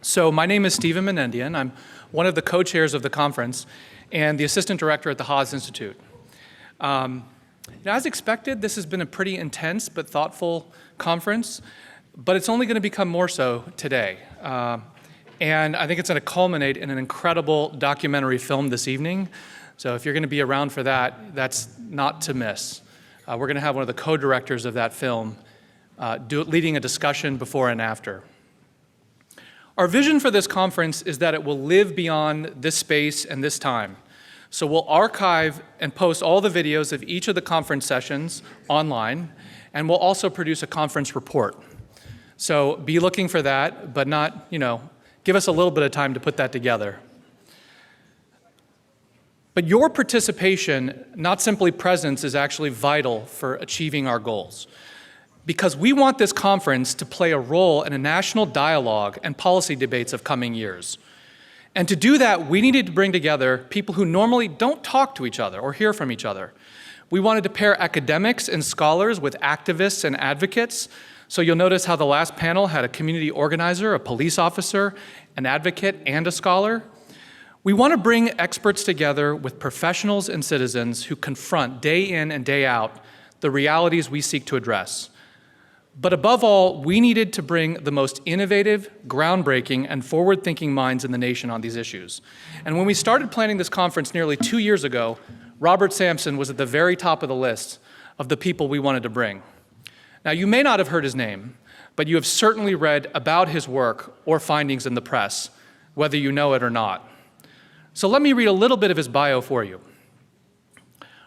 So my name is Stephen Menendian. I'm one of the co-chairs of the conference and the assistant director at the Haas Institute. As expected, this has been a pretty intense but thoughtful conference, but it's only going to become more so today. And I think it's going to culminate in an incredible documentary film this evening. So if you're going to be around for that, that's not to miss. We're going to have one of the co-directors of that film leading a discussion before and after. Our vision for this conference is that it will live beyond this space and this time. So we'll archive and post all the videos of each of the conference sessions online, and we'll also produce a conference report. So be looking for that, but not, give us a little bit of time to put that together. But your participation, not simply presence, is actually vital for achieving our goals. Because we want this conference to play a role in a national dialogue and policy debates of coming years. And to do that, we needed to bring together people who normally don't talk to each other or hear from each other. We wanted to pair academics and scholars with activists and advocates. So you'll notice how the last panel had a community organizer, a police officer, an advocate, and a scholar. We want to bring experts together with professionals and citizens who confront day in and day out the realities we seek to address. But above all, we needed to bring the most innovative, groundbreaking, and forward-thinking minds in the nation on these issues. And when we started planning this conference nearly 2 years ago, Robert Sampson was at the very top of the list of the people we wanted to bring. Now, you may not have heard his name, but you have certainly read about his work or findings in the press, whether you know it or not. So let me read a little bit of his bio for you.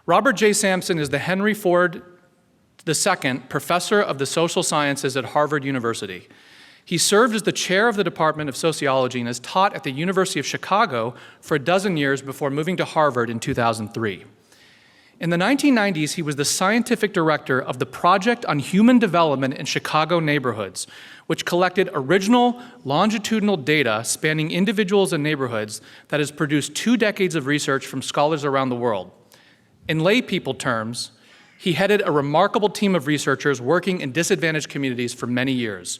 Robert J. Sampson is the Henry Ford II Professor of the Social Sciences at Harvard University. He served as the chair of the Department of Sociology and has taught at the University of Chicago for a dozen years before moving to Harvard in 2003. In the 1990s, he was the scientific director of the Project on Human Development in Chicago Neighborhoods, which collected original longitudinal data spanning individuals and neighborhoods that has produced 2 decades of research from scholars around the world. In lay people terms, he headed a remarkable team of researchers working in disadvantaged communities for many years,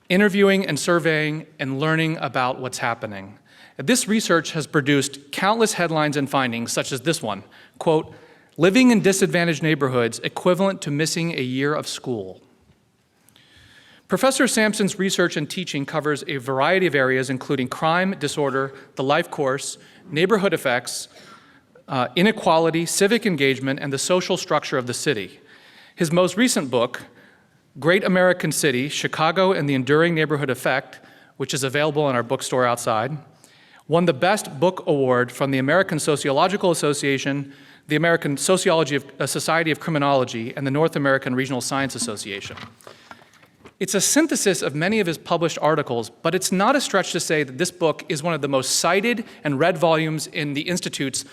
interviewing and surveying and learning about what's happening. This research has produced countless headlines and findings, such as this one, quote, "Living in disadvantaged neighborhoods equivalent to missing a year of school." Professor Sampson's research and teaching covers a variety of areas, including crime, disorder, the life course, neighborhood effects, inequality, civic engagement, and the social structure of the city. His most recent book, Great American City, Chicago and the Enduring Neighborhood Effect, which is available in our bookstore outside, won the Best Book Award from the American Sociological Association, the American Society of Criminology, and the North American Regional Science Association. It's a synthesis of many of his published articles, but it's not a stretch to say that this book is one of the most cited and read volumes in the Institute's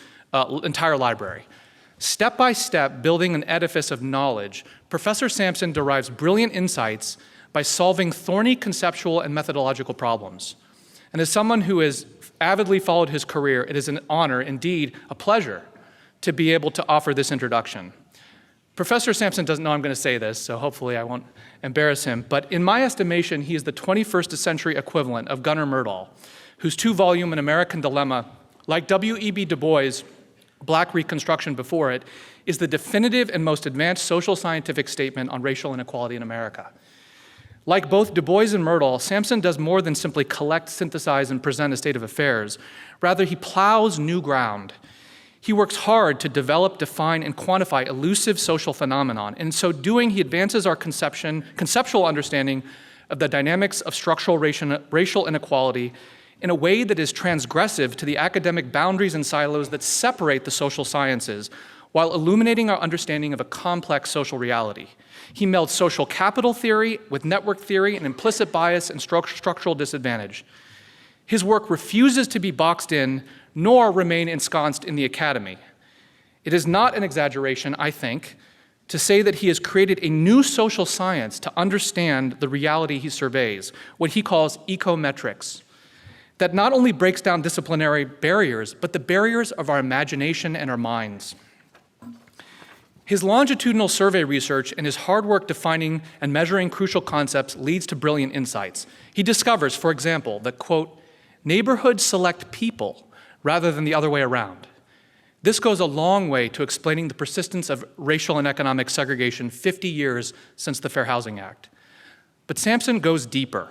entire library. Step by step, building an edifice of knowledge, Professor Sampson derives brilliant insights by solving thorny conceptual and methodological problems. And as someone who has avidly followed his career, it is an honor, indeed a pleasure, to be able to offer this introduction. Professor Sampson doesn't know I'm going to say this, so hopefully I won't embarrass him, but in my estimation, he is the 21st century equivalent of Gunnar Myrdal, whose 2-volume An American Dilemma, like W.E.B. Du Bois' Black Reconstruction before it, is the definitive and most advanced social scientific statement on racial inequality in America. Like both Du Bois and Myrdal, Sampson does more than simply collect, synthesize, and present a state of affairs. Rather, he plows new ground. He works hard to develop, define, and quantify elusive social phenomenon. In so doing, he advances our conceptual understanding of the dynamics of structural racial inequality in a way that is transgressive to the academic boundaries and silos that separate the social sciences, while illuminating our understanding of a complex social reality. He melds social capital theory with network theory and implicit bias and structural disadvantage. His work refuses to be boxed in, nor remain ensconced in the academy. It is not an exaggeration, I think, to say that he has created a new social science to understand the reality he surveys, what he calls ecometrics, that not only breaks down disciplinary barriers, but the barriers of our imagination and our minds. His longitudinal survey research and his hard work defining and measuring crucial concepts leads to brilliant insights. He discovers, for example, that, quote, neighborhoods select people rather than the other way around. This goes a long way to explaining the persistence of racial and economic segregation 50 years since the Fair Housing Act. But Sampson goes deeper.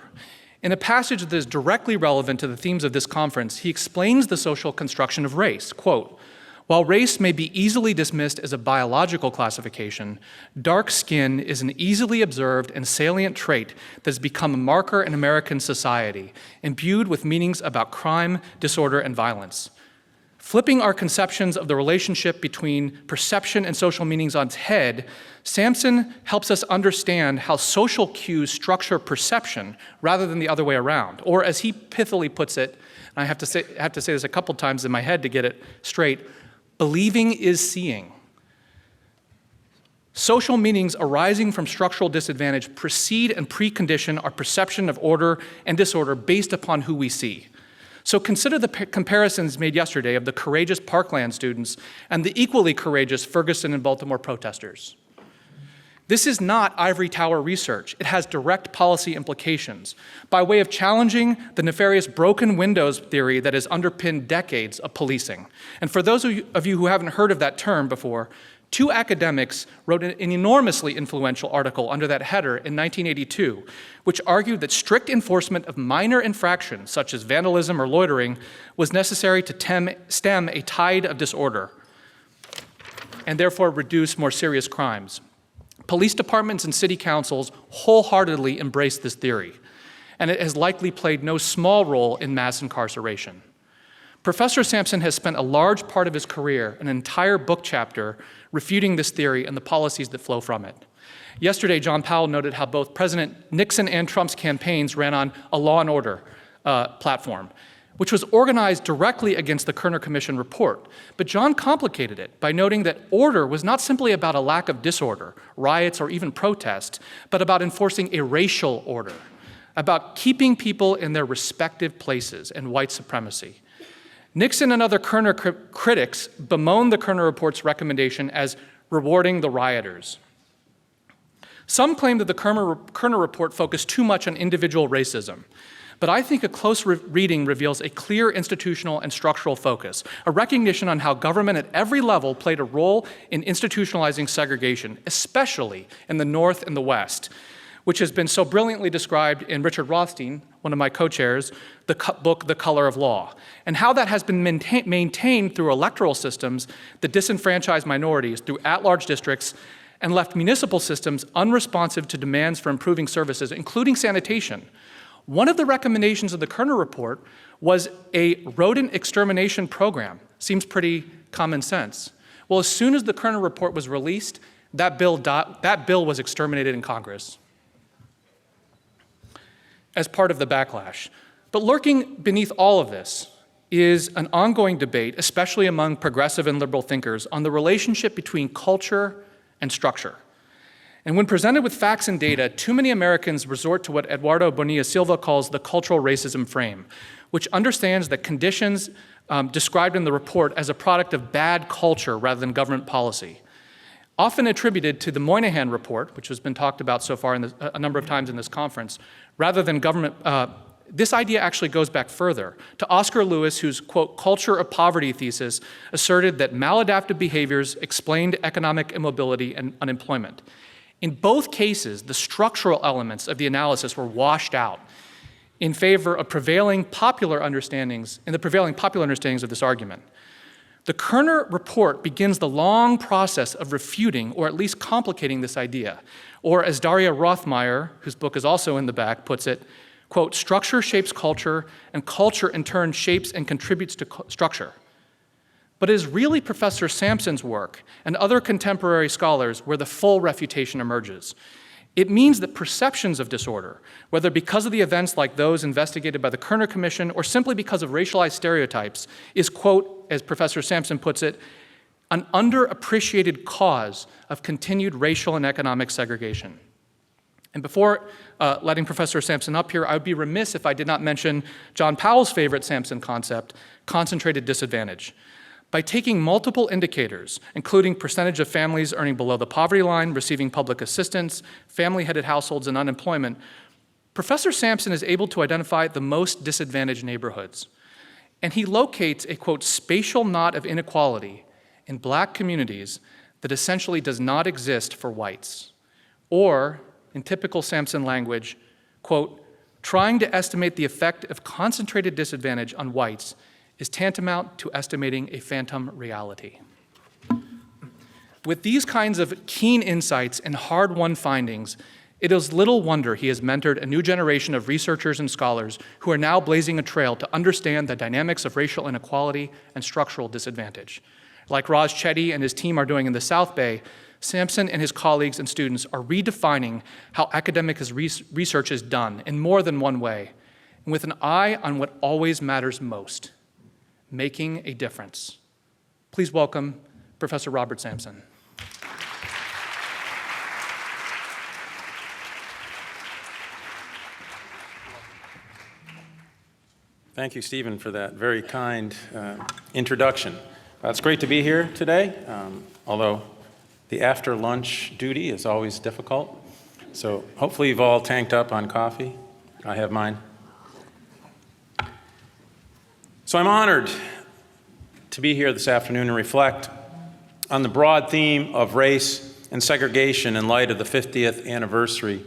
In a passage that is directly relevant to the themes of this conference, he explains the social construction of race. Quote, while race may be easily dismissed as a biological classification, dark skin is an easily observed and salient trait that has become a marker in American society, imbued with meanings about crime, disorder, and violence. Flipping our conceptions of the relationship between perception and social meanings on its head, Sampson helps us understand how social cues structure perception rather than the other way around. Or as he pithily puts it, and I have to say this a couple times in my head to get it straight, believing is seeing. Social meanings arising from structural disadvantage precede and precondition our perception of order and disorder based upon who we see. So consider the comparisons made yesterday of the courageous Parkland students and the equally courageous Ferguson and Baltimore protesters. This is not ivory tower research. It has direct policy implications by way of challenging the nefarious broken windows theory that has underpinned decades of policing. And for those of you who haven't heard of that term before, two academics wrote an enormously influential article under that header in 1982, which argued that strict enforcement of minor infractions, such as vandalism or loitering, was necessary to stem a tide of disorder and therefore reduce more serious crimes. Police departments and city councils wholeheartedly embrace this theory, and it has likely played no small role in mass incarceration. Professor Sampson has spent a large part of his career, an entire book chapter, refuting this theory and the policies that flow from it. Yesterday, John Powell noted how both President Nixon and Trump's campaigns ran on a law and order platform, which was organized directly against the Kerner Commission report. But John complicated it by noting that order was not simply about a lack of disorder, riots, or even protests, but about enforcing a racial order, about keeping people in their respective places and white supremacy. Nixon and other Kerner critics bemoaned the Kerner report's recommendation as rewarding the rioters. Some claim that the Kerner report focused too much on individual racism, but I think a close reading reveals a clear institutional and structural focus, a recognition on how government at every level played a role in institutionalizing segregation, especially in the North and the West, which has been so brilliantly described in Richard Rothstein, one of my co-chairs, the book, The Color of Law, and how that has been maintained through electoral systems that disenfranchise minorities through at-large districts and left municipal systems unresponsive to demands for improving services, including sanitation. One of the recommendations of the Kerner report was a rodent extermination program. Seems pretty common sense. Well, as soon as the Kerner report was released, that bill was exterminated in Congress as part of the backlash. But lurking beneath all of this is an ongoing debate, especially among progressive and liberal thinkers, on the relationship between culture and structure. And when presented with facts and data, too many Americans resort to what Eduardo Bonilla Silva calls the cultural racism frame, which understands that conditions described in the report as a product of bad culture rather than government policy. Often attributed to the Moynihan report, which has been talked about so far a number of times in this conference, rather than government, this idea actually goes back further to Oscar Lewis, whose, quote, culture of poverty thesis asserted that maladaptive behaviors explained economic immobility and unemployment. In both cases, the structural elements of the analysis were washed out in favor of prevailing popular understandings, of this argument. The Kerner report begins the long process of refuting or at least complicating this idea. Or as Daria Rothmeier, whose book is also in the back, puts it, quote, structure shapes culture, and culture in turn shapes and contributes to structure. But it is really Professor Sampson's work and other contemporary scholars where the full refutation emerges. It means that perceptions of disorder, whether because of the events like those investigated by the Kerner Commission or simply because of racialized stereotypes, is, quote, as Professor Sampson puts it, an underappreciated cause of continued racial and economic segregation. And before letting Professor Sampson up here, I would be remiss if I did not mention John Powell's favorite Sampson concept, concentrated disadvantage. By taking multiple indicators, including percentage of families earning below the poverty line, receiving public assistance, family-headed households, and unemployment, Professor Sampson is able to identify the most disadvantaged neighborhoods. And he locates a, quote, spatial knot of inequality in Black communities that essentially does not exist for whites. Or, in typical Sampson language, quote, trying to estimate the effect of concentrated disadvantage on whites is tantamount to estimating a phantom reality. With these kinds of keen insights and hard-won findings, it is little wonder he has mentored a new generation of researchers and scholars who are now blazing a trail to understand the dynamics of racial inequality and structural disadvantage. Like Raj Chetty and his team are doing in the South Bay, Sampson and his colleagues and students are redefining how academic research is done in more than one way, and with an eye on what always matters most: making a difference. Please welcome Professor Robert Sampson. Thank you, Stephen, for that very kind introduction. It's great to be here today, although the after-lunch duty is always difficult. So hopefully you've all tanked up on coffee. I have mine. So I'm honored to be here this afternoon and reflect on the broad theme of race and segregation in light of the 50th anniversary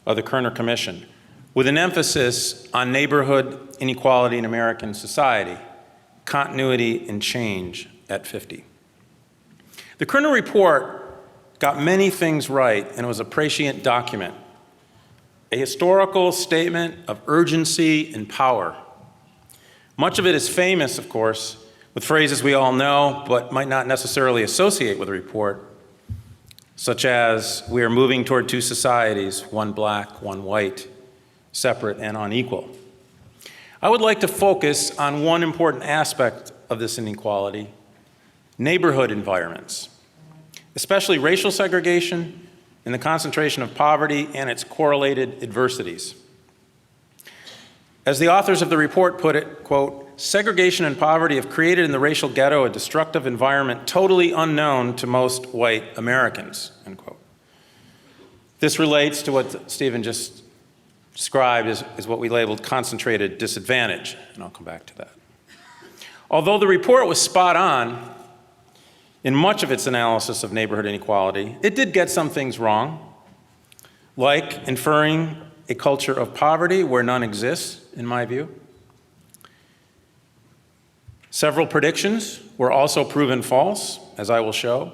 of the Kerner Commission, with an emphasis on neighborhood inequality in American society, continuity and change at 50. The Kerner Report got many things right, and it was a prescient document, a historical statement of urgency and power. Much of it is famous, of course, with phrases we all know but might not necessarily associate with the report, such as, we are moving toward two societies, one black, one white, separate and unequal. I would like to focus on one important aspect of this inequality: neighborhood environments, especially racial segregation and the concentration of poverty and its correlated adversities. As the authors of the report put it, quote, segregation and poverty have created in the racial ghetto a destructive environment totally unknown to most white Americans, end quote. This relates to what Stephen just described as what we labeled concentrated disadvantage, and I'll come back to that. Although the report was spot on in much of its analysis of neighborhood inequality, it did get some things wrong, like inferring a culture of poverty where none exists, in my view. Several predictions were also proven false, as I will show.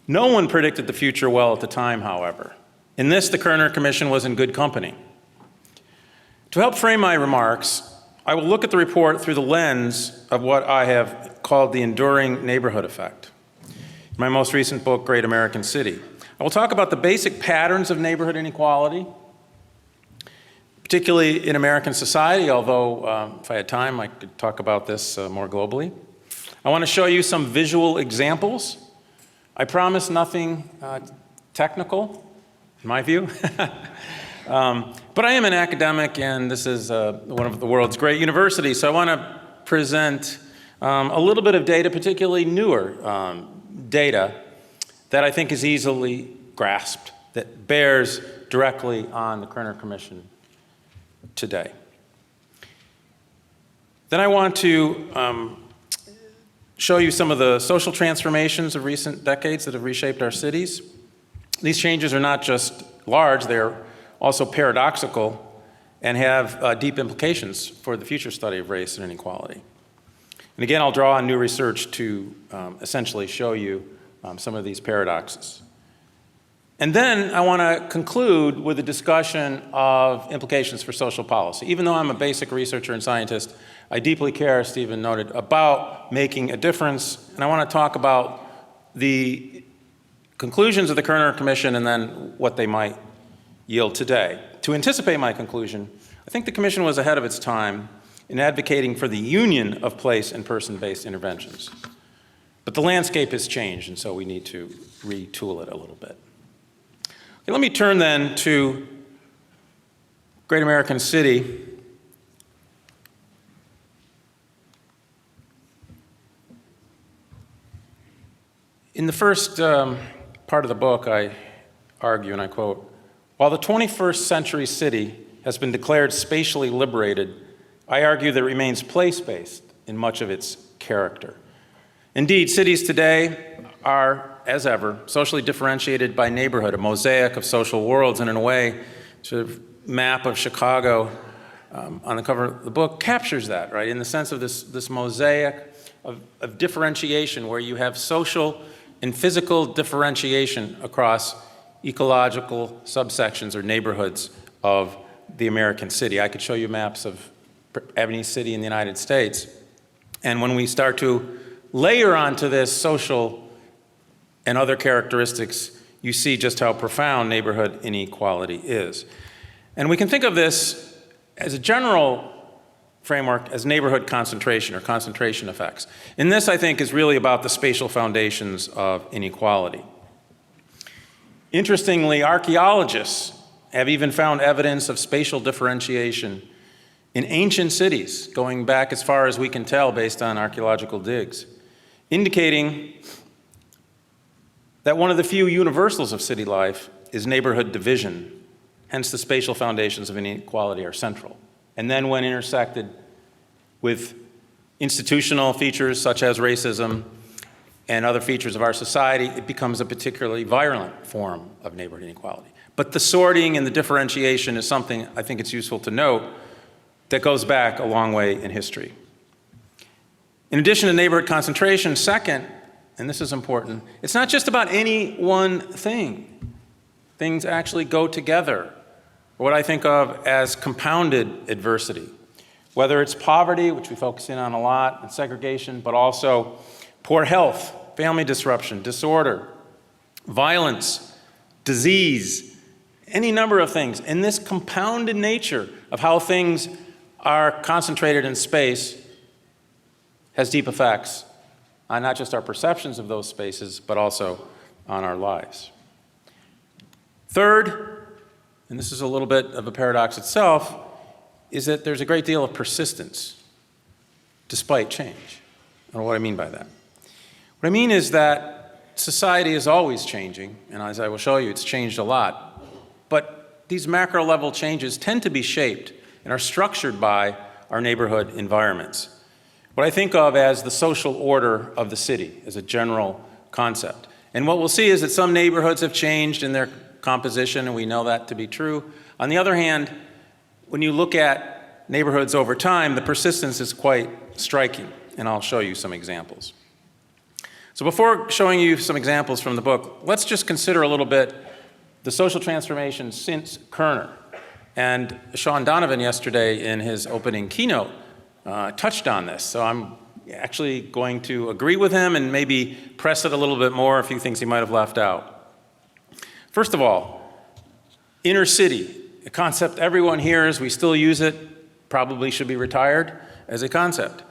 No one predicted the future well at the time, however. In this, the Kerner Commission was in good company. To help frame my remarks, I will look at the report through the lens of what I have called the enduring neighborhood effect. In my most recent book, Great American City, I will talk about the basic patterns of neighborhood inequality, particularly in American society, although if I had time, I could talk about this more globally. I want to show you some visual examples. I promise nothing technical, in my view. But I am an academic, and this is one of the world's great universities, so I want to present a little bit of data, particularly newer data, that I think is easily grasped, that bears directly on the Kerner Commission today. Then I want to show you some of the social transformations of recent decades that have reshaped our cities. These changes are not just large, they're also paradoxical and have deep implications for the future study of race and inequality. And again, I'll draw on new research to essentially show you some of these paradoxes. And then I want to conclude with a discussion of implications for social policy. Even though I'm a basic researcher and scientist, I deeply care, as Stephen noted, about making a difference. And I want to talk about the conclusions of the Kerner Commission and then what they might yield today. To anticipate my conclusion, I think the Commission was ahead of its time in advocating for the union of place and person-based interventions. But the landscape has changed, and so we need to retool it a little bit. Okay, let me turn then to Great American City. the first part of the book, I argue, and I quote, "While the 21st century city has been declared spatially liberated, I argue that it remains place-based in much of its character. Indeed, cities today are, as ever, socially differentiated by neighborhood, a mosaic of social worlds, and in a way, sort of map of Chicago on the cover of the book captures that, right, in the sense of this mosaic of differentiation where you have social and physical differentiation across ecological subsections or neighborhoods of the American city. I could show you maps of any city in the United States. And when we start to layer onto this social and other characteristics, you see just how profound neighborhood inequality is. And we can think of this as a general framework as neighborhood concentration or concentration effects. And this, I think, is really about the spatial foundations of inequality. Interestingly, archaeologists have even found evidence of spatial differentiation in ancient cities, going back as far as we can tell based on archaeological digs, indicating that one of the few universals of city life is neighborhood division. Hence, the spatial foundations of inequality are central. And then when intersected with institutional features such as racism and other features of our society, it becomes a particularly virulent form of neighborhood inequality. But the sorting and the differentiation is something I think it's useful to note that goes back a long way in history. In addition to neighborhood concentration, second, and this is important, it's not just about any one thing. Things actually go together, what I think of as compounded adversity, whether it's poverty, which we focus in on a lot, and segregation, but also poor health, family disruption, disorder, violence, disease, any number of things. And this compounded nature of how things are concentrated in space has deep effects on not just our perceptions of those spaces, but also on our lives. Third, and this is a little bit of a paradox itself, is that there's a great deal of persistence despite change. I don't know what I mean by that. What I mean is that society is always changing, and as I will show you, it's changed a lot. But these macro level changes tend to be shaped and are structured by our neighborhood environments. What I think of as the social order of the city as a general concept. And what we'll see is that some neighborhoods have changed in their composition, and we know that to be true. On the other hand, when you look at neighborhoods over time, the persistence is quite striking, and I'll show you some examples. So before showing you some examples from the book, let's just consider a little bit the social transformation since Kerner. And Sean Donovan yesterday in his opening keynote touched on this. So I'm actually going to agree with him and maybe press it a little bit more, a few things he might have left out. First of all, inner city, a concept everyone hears, we still use it, probably should be retired as a concept.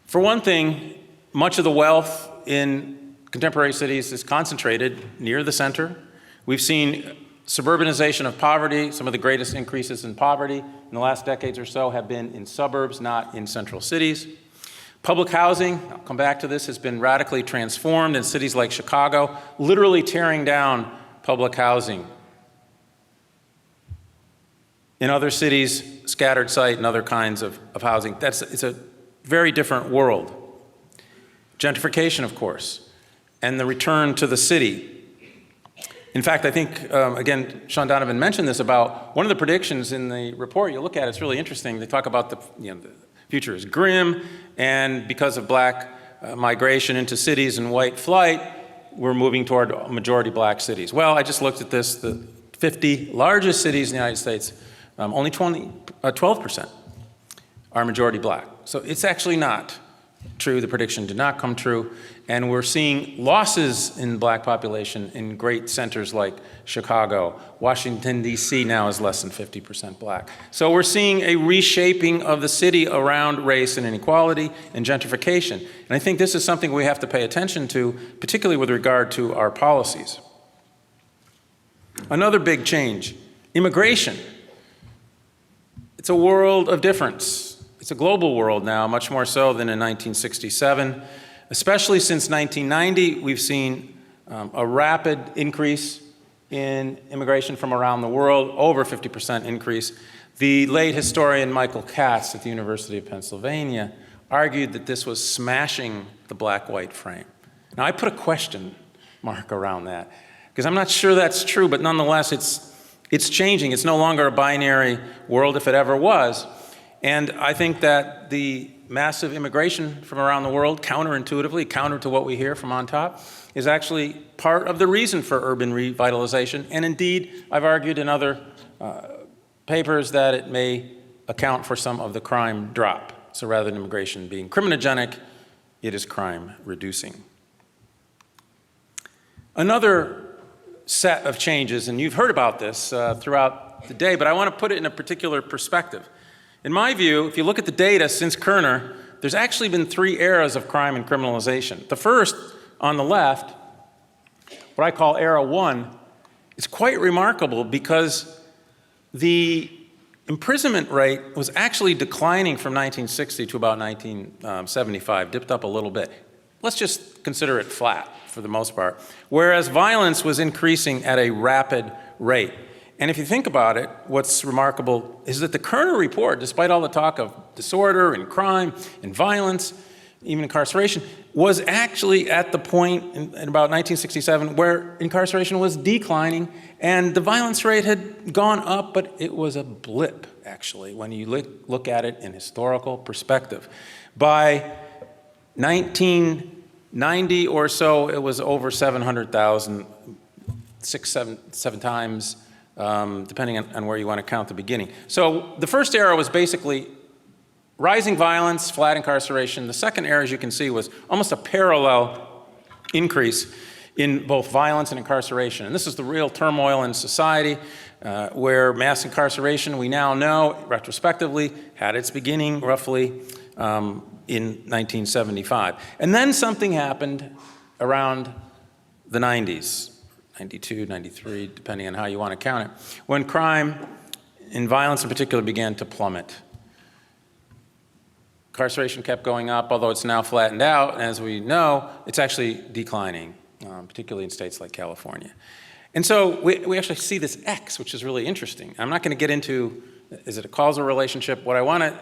For one thing, much of the wealth in contemporary cities is concentrated near the center. We've seen suburbanization of poverty. Some of the greatest increases in poverty in the last decades or so have been in suburbs, not in central cities. Public housing, I'll come back to this, has been radically transformed in cities like Chicago, literally tearing down public housing. In other cities, scattered site and other kinds of housing. It's a very different world. Gentrification, of course, and the return to the city. In fact, I think, again, Sean Donovan mentioned this about one of the predictions in the report you look at, it's really interesting. They talk about the future is grim, and because of black migration into cities and white flight, we're moving toward majority black cities. Well, I just looked at this, the 50 largest cities in the United States, only 12% are majority black. So it's actually not true. The prediction did not come true. And we're seeing losses in black population in great centers like Chicago. Washington, D.C. now is less than 50% black. So we're seeing a reshaping of the city around race and inequality and gentrification. And I think this is something we have to pay attention to, particularly with regard to our policies. Another big change, immigration. It's a world of difference. It's a global world now, much more so than in 1967. Especially since 1990, we've seen a rapid increase in immigration from around the world, over 50% increase. The late historian Michael Katz at the University of Pennsylvania argued that this was smashing the black-white frame. Now, I put a question mark around that, because I'm not sure that's true, but nonetheless, it's changing. It's no longer a binary world, if it ever was. And I think that the massive immigration from around the world, counterintuitively, counter to what we hear from on top, is actually part of the reason for urban revitalization. And indeed, I've argued in other papers that it may account for some of the crime drop. So rather than immigration being criminogenic, it is crime reducing. Another set of changes, and you've heard about this throughout the day, but I want to put it in a particular perspective. In my view, if you look at the data since Kerner, there's actually been 3 eras of crime and criminalization. The first, on the left, what I call era 1, is quite remarkable because the imprisonment rate was actually declining from 1960 to about 1975, dipped up a little bit. Let's just consider it flat for the most part, whereas violence was increasing at a rapid rate. And if you think about it, what's remarkable is that the Kerner report, despite all the talk of disorder and crime and violence, even incarceration, was actually at the point in about 1967 where incarceration was declining and the violence rate had gone up, but it was a blip, actually, when you look at it in historical perspective. By 1990 or so, it was over 700,000, 7 times, depending on where you want to count the beginning. So the first era was basically rising violence, flat incarceration. The second era, as you can see, was almost a parallel increase in both violence and incarceration. And this is the real turmoil in society, where mass incarceration, we now know, retrospectively, had its beginning roughly in 1975. And then something happened around the 90s. 92, 93, depending on how you want to count it, when crime and violence in particular began to plummet. Incarceration kept going up, although it's now flattened out, and as we know, it's actually declining, particularly in states like California. And so we actually see this X, which is really interesting. I'm not going to get into, is it a causal relationship? What I want to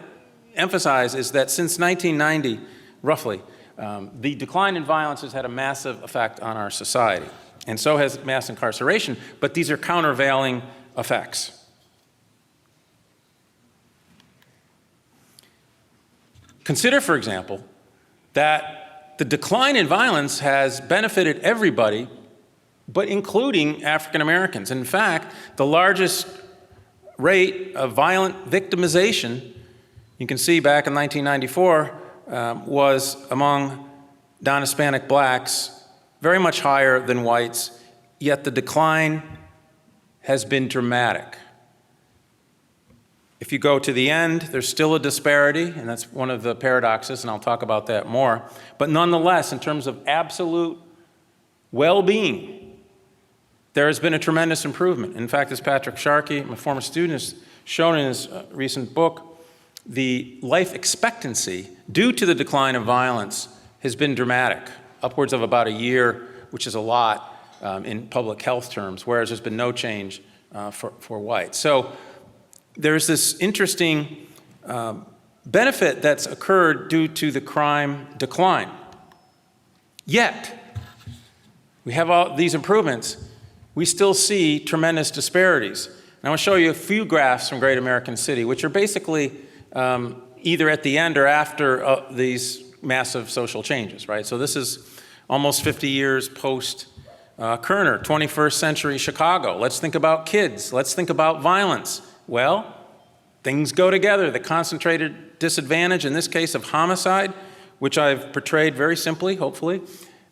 emphasize is that since 1990, roughly, the decline in violence has had a massive effect on our society. And so has mass incarceration, but these are countervailing effects. Consider, for example, that the decline in violence has benefited everybody, but including African Americans. In fact, the largest rate of violent victimization, you can see back in 1994, was among non-Hispanic blacks, very much higher than whites, yet the decline has been dramatic. If you go to the end, there's still a disparity, and that's one of the paradoxes, and I'll talk about that more. But nonetheless, in terms of absolute well-being, there has been a tremendous improvement. In fact, as Patrick Sharkey, my former student, has shown in his recent book, the life expectancy due to the decline of violence has been dramatic. Upwards of about a year, which is a lot in public health terms, whereas there's been no change for whites. So there's this interesting benefit that's occurred due to the crime decline. Yet, we have all these improvements, we still see tremendous disparities. And I want to show you a few graphs from Great American City, which are basically either at the end or after these massive social changes, right? So this is almost 50 years post Kerner, 21st century Chicago. Let's think about kids. Let's think about violence. Well, things go together. The concentrated disadvantage, in this case of homicide, which I've portrayed very simply, hopefully,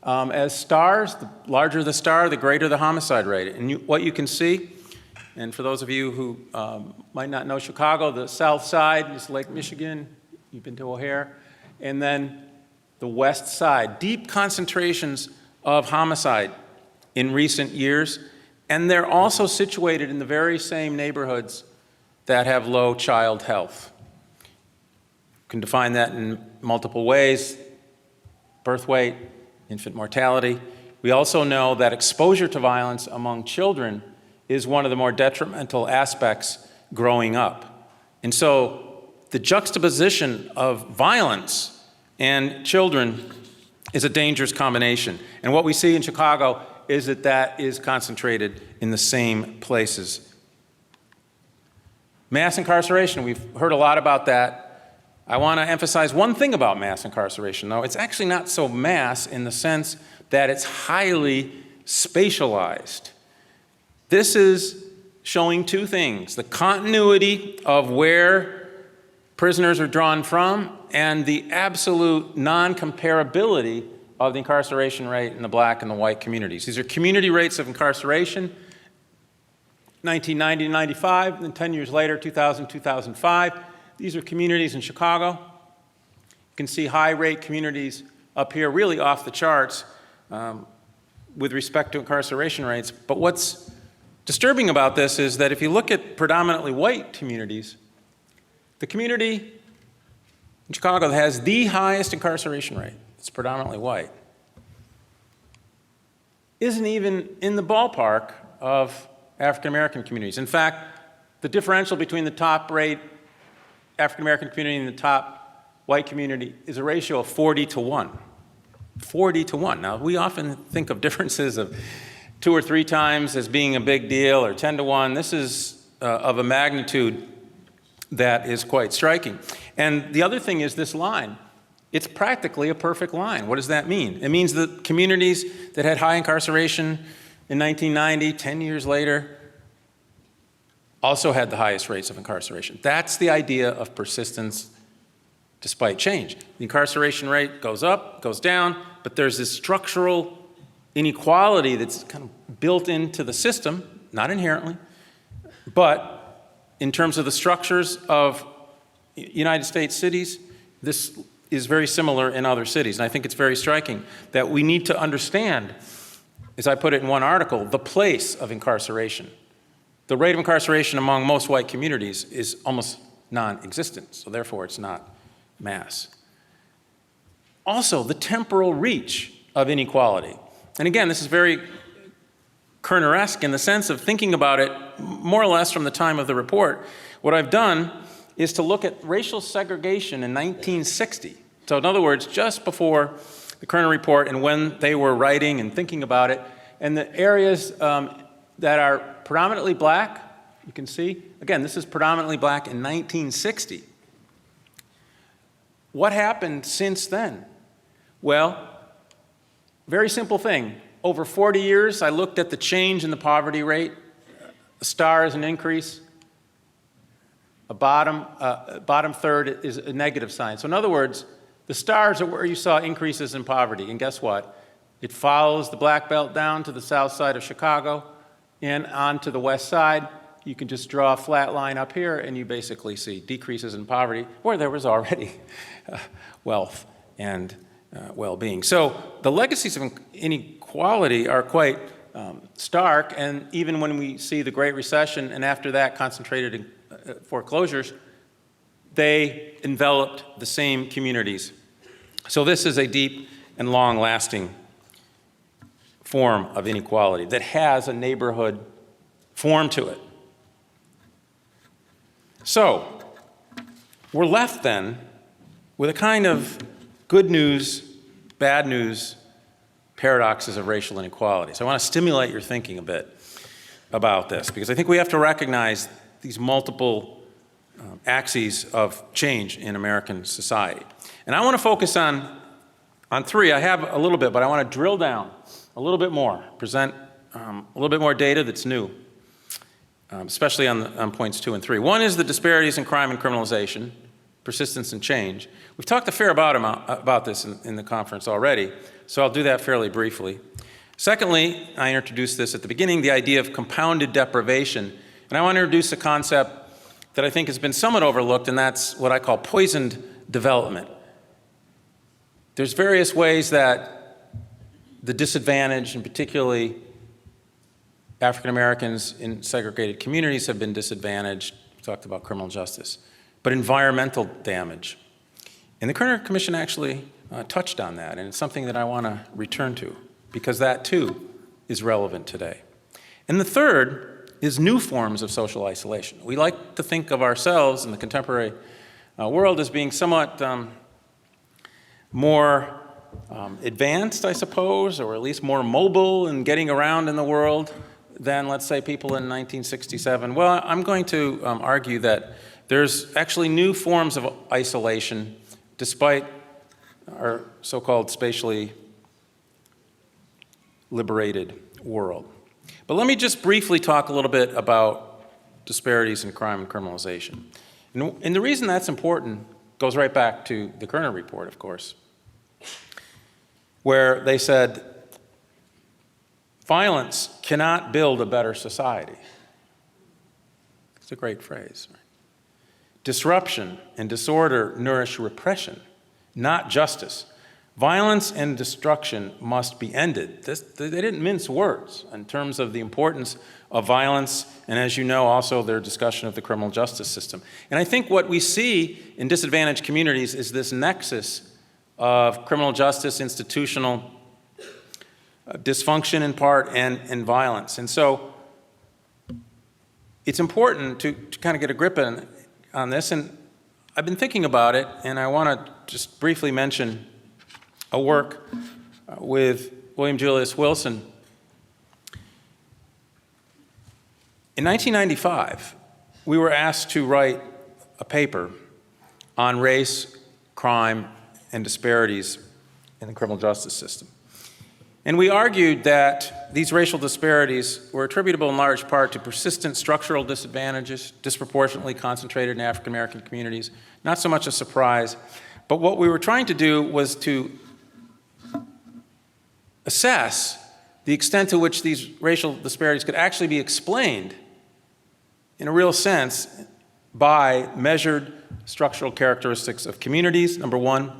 as stars. The larger the star, the greater the homicide rate. And what you can see, and for those of you who might not know Chicago, the south side is Lake Michigan. You've been to O'Hare. And then the west side, deep concentrations of homicide in recent years, and they're also situated in the very same neighborhoods that have low child health. You can define that in multiple ways. birth weight, infant mortality. We also know that exposure to violence among children is one of the more detrimental aspects growing up. And so the juxtaposition of violence and children is a dangerous combination. And what we see in Chicago is that that is concentrated in the same places. Mass incarceration, we've heard a lot about that. I want to emphasize one thing about mass incarceration, though. It's actually not so mass in the sense that it's highly spatialized. This is showing two things: the continuity of where prisoners are drawn from and the absolute non-comparability of the incarceration rate in the black and the white communities. These are community rates of incarceration, 1990 to 95, and then 10 years later, 2000, 2005. These are communities in Chicago. You can see high-rate communities up here, really off the charts with respect to incarceration rates. But what's disturbing about this is that if you look at predominantly white communities, the community in Chicago that has the highest incarceration rate, it's predominantly white, isn't even in the ballpark of African-American communities. In fact, the differential between the top-rate African-American community and the top white community is a ratio of 40 to 1. 40 to 1. Now, we often think of differences of 2 or 3 times as being a big deal, or 10 to 1. This is of a magnitude that is quite striking. And the other thing is this line. It's practically a perfect line. What does that mean? It means that communities that had high incarceration in 1990, 10 years later, also had the highest rates of incarceration. That's the idea of persistence despite change. The incarceration rate goes up, goes down, but there's this structural inequality that's kind of built into the system, not inherently, but in terms of the structures of United States cities, this is very similar in other cities. And I think it's very striking that we need to understand, as I put it in one article, the place of incarceration. The rate of incarceration among most white communities is almost non-existent, so therefore it's not mass. Also, the temporal reach of inequality. And again, this is very Kerner-esque in the sense of thinking about it more or less from the time of the report. What I've done is to look at racial segregation in 1960. So in other words, just before the Kerner report and when they were writing and thinking about it, and the areas that are predominantly black, you can see, again, this is predominantly black in 1960. What happened since then? Well, very simple thing. Over 40 years, I looked at the change in the poverty rate. A star is an increase. A bottom third is a negative sign. So in other words, the stars are where you saw increases in poverty. And guess what? It follows the black belt down to the south side of Chicago and onto the west side. You can just draw a flat line up here and you basically see decreases in poverty where there was already wealth and well-being. So the legacies of inequality are quite stark, and even when we see the Great Recession and after that concentrated in foreclosures, they enveloped the same communities. So this is a deep and long-lasting form of inequality that has a neighborhood form to it. So we're left then with a kind of good news, bad news paradoxes of racial inequality. So I want to stimulate your thinking a bit about this, because I think we have to recognize these multiple axes of change in American society. And I want to focus on 3. I have a little bit, but I want to drill down a little bit more, present a little bit more data that's new, especially on points 2 and 3. One is the disparities in crime and criminalization, persistence and change. We've talked a fair amount about this in the conference already, so I'll do that fairly briefly. Secondly, I introduced this at the beginning, the idea of compounded deprivation. And I want to introduce a concept that I think has been somewhat overlooked, and that's what I call poisoned development. There's various ways that the disadvantaged, and particularly African Americans in segregated communities, have been disadvantaged. We talked about criminal justice. But environmental damage. And the Kerner Commission actually touched on that, and it's something that I want to return to, because that too is relevant today. And the third is new forms of social isolation. We like to think of ourselves in the contemporary world as being somewhat more advanced, I suppose, or at least more mobile in getting around in the world than, let's say, people in 1967. Well, I'm going to argue that there's actually new forms of isolation despite our so-called spatially liberated world. But let me just briefly talk a little bit about disparities in crime and criminalization. And the reason that's important goes right back to the Kerner report, of course, where they said, violence cannot build a better society. It's a great phrase. Right? Disruption and disorder nourish repression, not justice. Violence and destruction must be ended. They didn't mince words in terms of the importance of violence, and as you know, also their discussion of the criminal justice system. And I think what we see in disadvantaged communities is this nexus of criminal justice, institutional dysfunction in part, and violence. And so it's important to kind of get a grip on this, and I've been thinking about it, and I want to just briefly mention a work with William Julius Wilson. In 1995, we were asked to write a paper on race, crime, and disparities in the criminal justice system. And we argued that these racial disparities were attributable in large part to persistent structural disadvantages, disproportionately concentrated in African American communities. Not so much a surprise, but what we were trying to do was to assess the extent to which these racial disparities could actually be explained in a real sense by measured structural characteristics of communities, number one,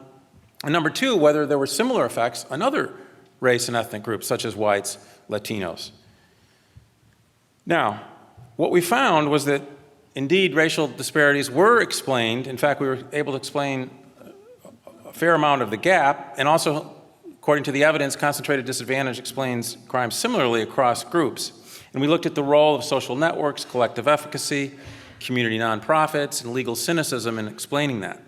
and number two, whether there were similar effects on other race and ethnic groups, such as whites, Latinos. Now, what we found was that indeed racial disparities were explained. In fact, we were able to explain a fair amount of the gap, and also, according to the evidence, concentrated disadvantage explains crime similarly across groups. And we looked at the role of social networks, collective efficacy, community nonprofits, and legal cynicism in explaining that.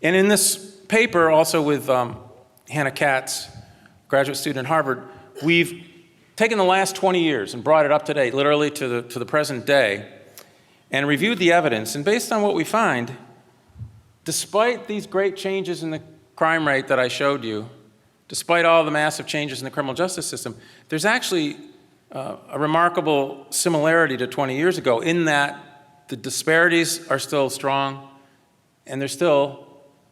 And in this paper, also with Hannah Katz, graduate student at Harvard, we've taken the last 20 years and brought it up to date, literally to the present day, and reviewed the evidence. And based on what we find, despite these great changes in the crime rate that I showed you, despite all the massive changes in the criminal justice system, there's actually a remarkable similarity to 20 years ago in that the disparities are still strong and they're still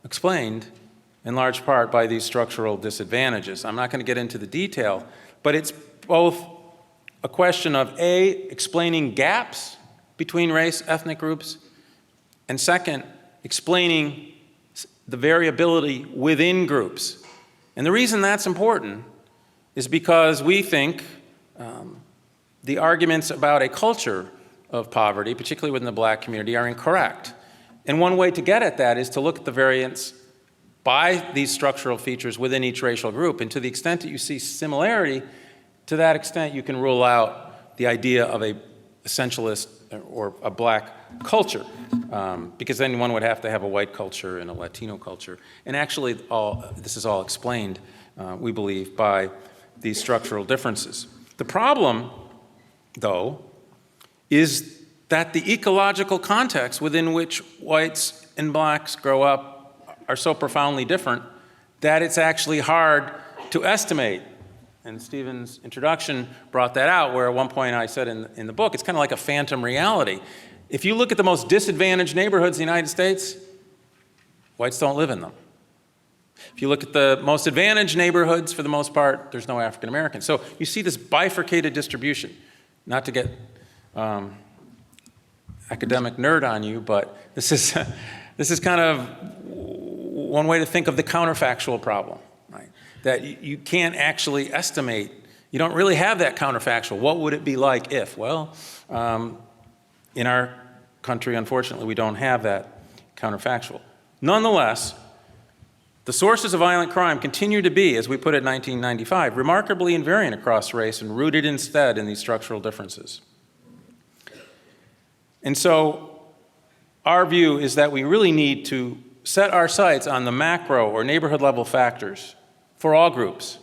explained in large part by these structural disadvantages. I'm not going to get into the detail, but it's both a question of A, explaining gaps between race, ethnic groups, and second, explaining the variability within groups. And the reason that's important is because we think the arguments about a culture of poverty, particularly within the black community, are incorrect. And one way to get at that is to look at the variance by these structural features within each racial group. And to the extent that you see similarity, to that extent you can rule out the idea of a essentialist or a black culture, because then one would have to have a white culture and a Latino culture. And actually, this is all explained, we believe, by these structural differences. The problem, though, is that the ecological context within which whites and blacks grow up are so profoundly different that it's actually hard to estimate. And Stephen's introduction brought that out, where at one point I said in the book, it's kind of like a phantom reality. If you look at the most disadvantaged neighborhoods in the United States, whites don't live in them. If you look at the most advantaged neighborhoods, for the most part, there's no African Americans. So you see this bifurcated distribution. Not to get academic nerd on you, but this is kind of one way to think of the counterfactual problem, right? That you can't actually estimate. You don't really have that counterfactual. What would it be like if? Well, in our country, unfortunately, we don't have that counterfactual. Nonetheless, The sources of violent crime continue to be, as we put it in 1995, remarkably invariant across race and rooted instead in these structural differences. And so our view is that we really need to set our sights on the macro or neighborhood level factors for all groups.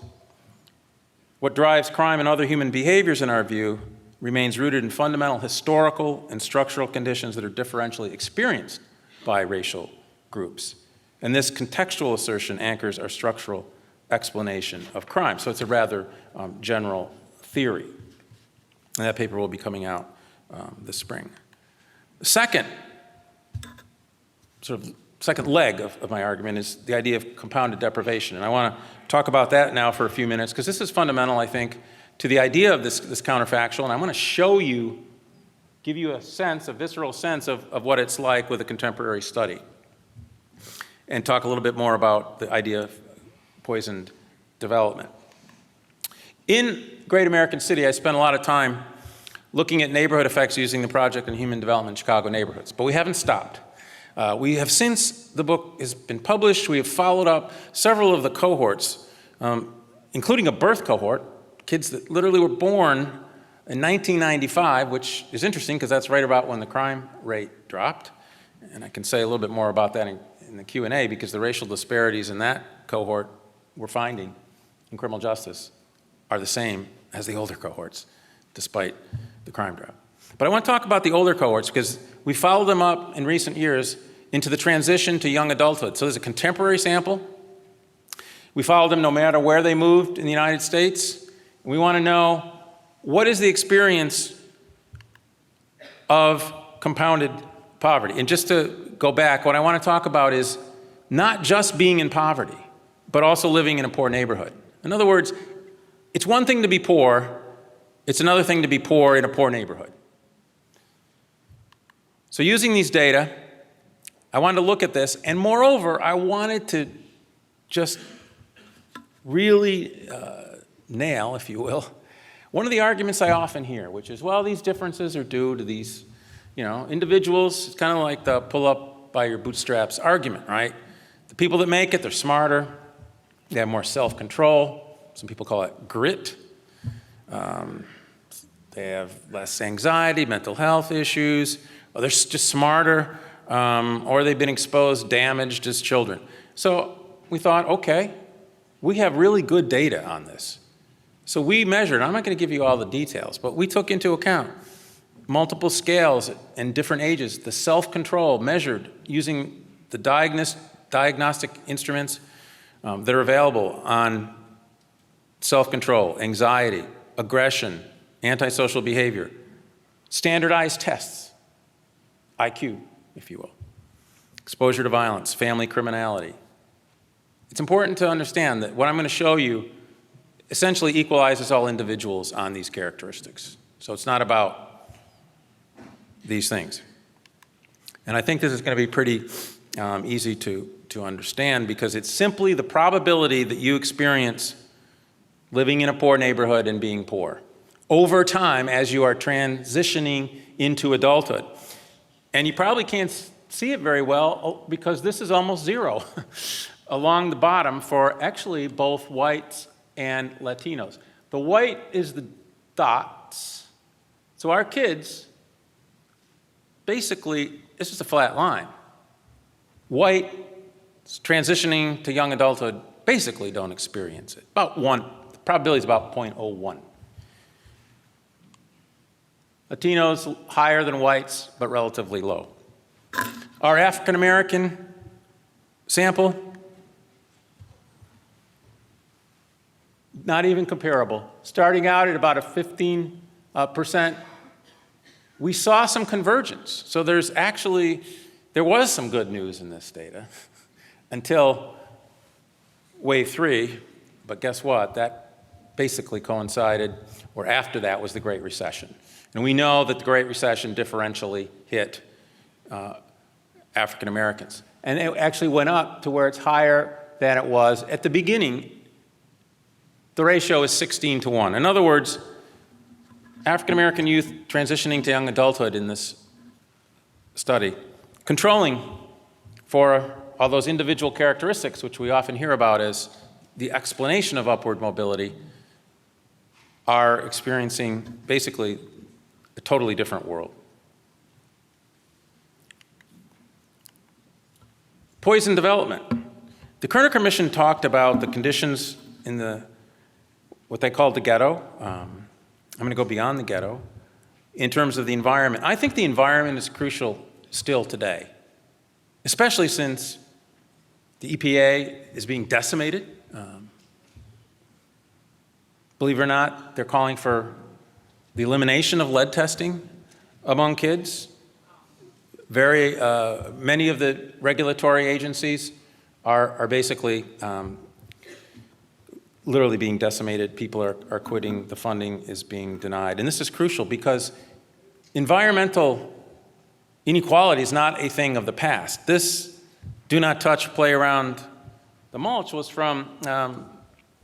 What drives crime and other human behaviors, in our view, remains rooted in fundamental historical and structural conditions that are differentially experienced by racial groups. And this contextual assertion anchors our structural explanation of crime. So it's a rather general theory. And that paper will be coming out this spring. The second leg of my argument is the idea of compounded deprivation. And I want to talk about that now for a few minutes, because this is fundamental, I think, to the idea of this counterfactual. And I want to show you, give you a visceral sense of what it's like with a contemporary study, and talk a little bit more about the idea of poisoned development. In Great American City, I spent a lot of time looking at neighborhood effects using the Project on Human Development in Chicago neighborhoods, but we haven't stopped. We have, since the book has been published, we have followed up several of the cohorts, including a birth cohort, kids that literally were born in 1995, which is interesting because that's right about when the crime rate dropped. And I can say a little bit more about that in the Q&A, because the racial disparities in that cohort we're finding in criminal justice are the same as the older cohorts, despite the crime drop. But I want to talk about the older cohorts because we followed them up in recent years into the transition to young adulthood. So there's a contemporary sample. We followed them no matter where they moved in the United States. We want to know, what is the experience of compounded poverty? And just to go back, what I want to talk about is not just being in poverty, but also living in a poor neighborhood. In other words, it's one thing to be poor, it's another thing to be poor in a poor neighborhood. So using these data, I wanted to look at this, and moreover, I wanted to just really nail, if you will, one of the arguments I often hear, which is, well, these differences are due to these, individuals. It's kind of like the pull up by your bootstraps argument, right? The people that make it, they're smarter, they have more self-control. Some people call it grit. They have less anxiety, mental health issues, or they're just smarter, or they've been exposed, damaged as children. So we thought, okay, we have really good data on this. So we measured, I'm not going to give you all the details, but we took into account multiple scales and different ages, the self-control measured using the diagnostic instruments that are available on self-control, anxiety, aggression, antisocial behavior, standardized tests, IQ, if you will, exposure to violence, family criminality. It's important to understand that what I'm going to show you essentially equalizes all individuals on these characteristics. So it's not about these things. And I think this is going to be pretty easy to understand, because it's simply the probability that you experience living in a poor neighborhood and being poor over time as you are transitioning into adulthood. And you probably can't see it very well because this is almost zero along the bottom for actually both whites and Latinos. The white is the dots. So our kids, basically, it's just a flat line. White transitioning to young adulthood basically don't experience it. About one, the probability is about 0.01. Latinos higher than whites, but relatively low. Our African American sample, not even comparable. Starting out at about a 15%, we saw some convergence. So there was some good news in this data until wave 3, but guess what? That basically coincided, or after that was the Great Recession. And we know that the Great Recession differentially hit African Americans. And it actually went up to where it's higher than it was at the beginning. The ratio is 16-1. In other words, African American youth transitioning to young adulthood in this study, controlling for all those individual characteristics, which we often hear about as the explanation of upward mobility, are experiencing basically a totally different world. Poison development. The Kerner Commission talked about the conditions in what they called the ghetto. I'm going to go beyond the ghetto in terms of the environment. I think the environment is crucial still today, especially since the EPA is being decimated. Believe it or not, they're calling for the elimination of lead testing among kids. Many of the regulatory agencies are basically literally being decimated. People are quitting. The funding is being denied. And this is crucial because environmental inequality is not a thing of the past. This do not touch, play around the mulch was from,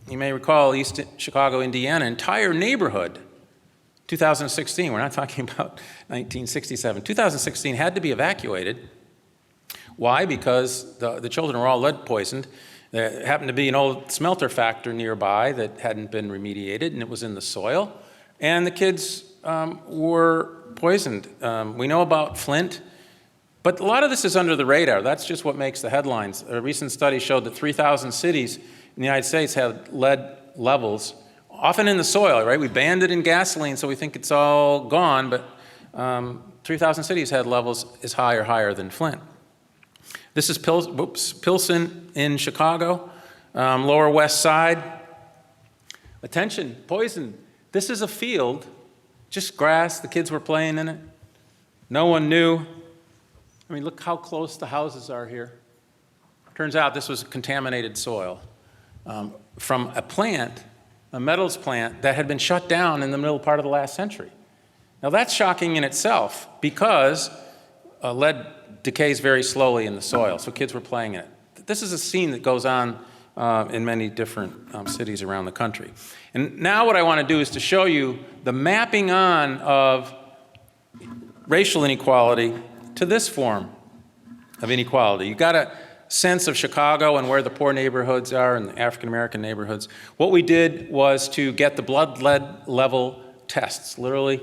you may recall, East Chicago, Indiana, entire neighborhood, 2016. We're not talking about 1967. 2016 had to be evacuated. Why? Because the children were all lead poisoned. There happened to be an old smelter factory nearby that hadn't been remediated, and it was in the soil. And the kids were poisoned. We know about Flint, but a lot of this is under the radar. That's just what makes the headlines. A recent study showed that 3,000 cities in the United States had lead levels, often in the soil, right? We banned it in gasoline, so we think it's all gone, but 3,000 cities had levels as high or higher than Flint. This is Pilsen in Chicago, Lower West Side. Attention, poison. This is a field, just grass. The kids were playing in it. No one knew. I mean, look how close the houses are here. Turns out this was contaminated soil from a plant, a metals plant that had been shut down in the middle part of the last century. Now that's shocking in itself because lead decays very slowly in the soil, so kids were playing in it. This is a scene that goes on in many different cities around the country. And now what I want to do is to show you the mapping on of racial inequality to this form of inequality. You've got a sense of Chicago and where the poor neighborhoods are and the African-American neighborhoods. What we did was to get the blood lead level tests, literally